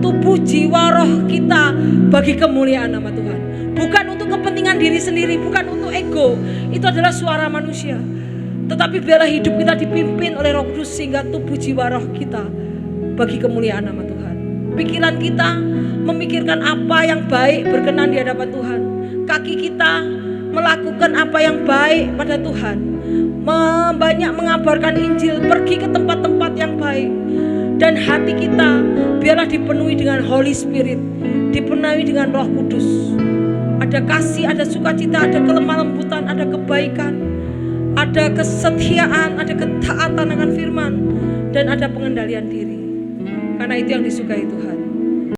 tubuh, jiwa, roh kita bagi kemuliaan nama Tuhan. Bukan untuk kepentingan diri sendiri, bukan untuk ego. Itu adalah suara manusia. Tetapi biarlah hidup kita dipimpin oleh Roh Kudus sehingga tubuh, jiwa, roh kita bagi kemuliaan nama Tuhan. Pikiran kita memikirkan apa yang baik berkenan di hadapan Tuhan. Kaki kita melakukan apa yang baik pada Tuhan. Banyak mengabarkan Injil, pergi ke tempat-tempat yang baik. Dan hati kita biarlah dipenuhi dengan Holy Spirit, dipenuhi dengan Roh Kudus. Ada kasih, ada sukacita, ada kelemah lembutan, ada kebaikan, ada kesetiaan, ada ketaatan akan firman, dan ada pengendalian diri. Karena itu yang disukai Tuhan.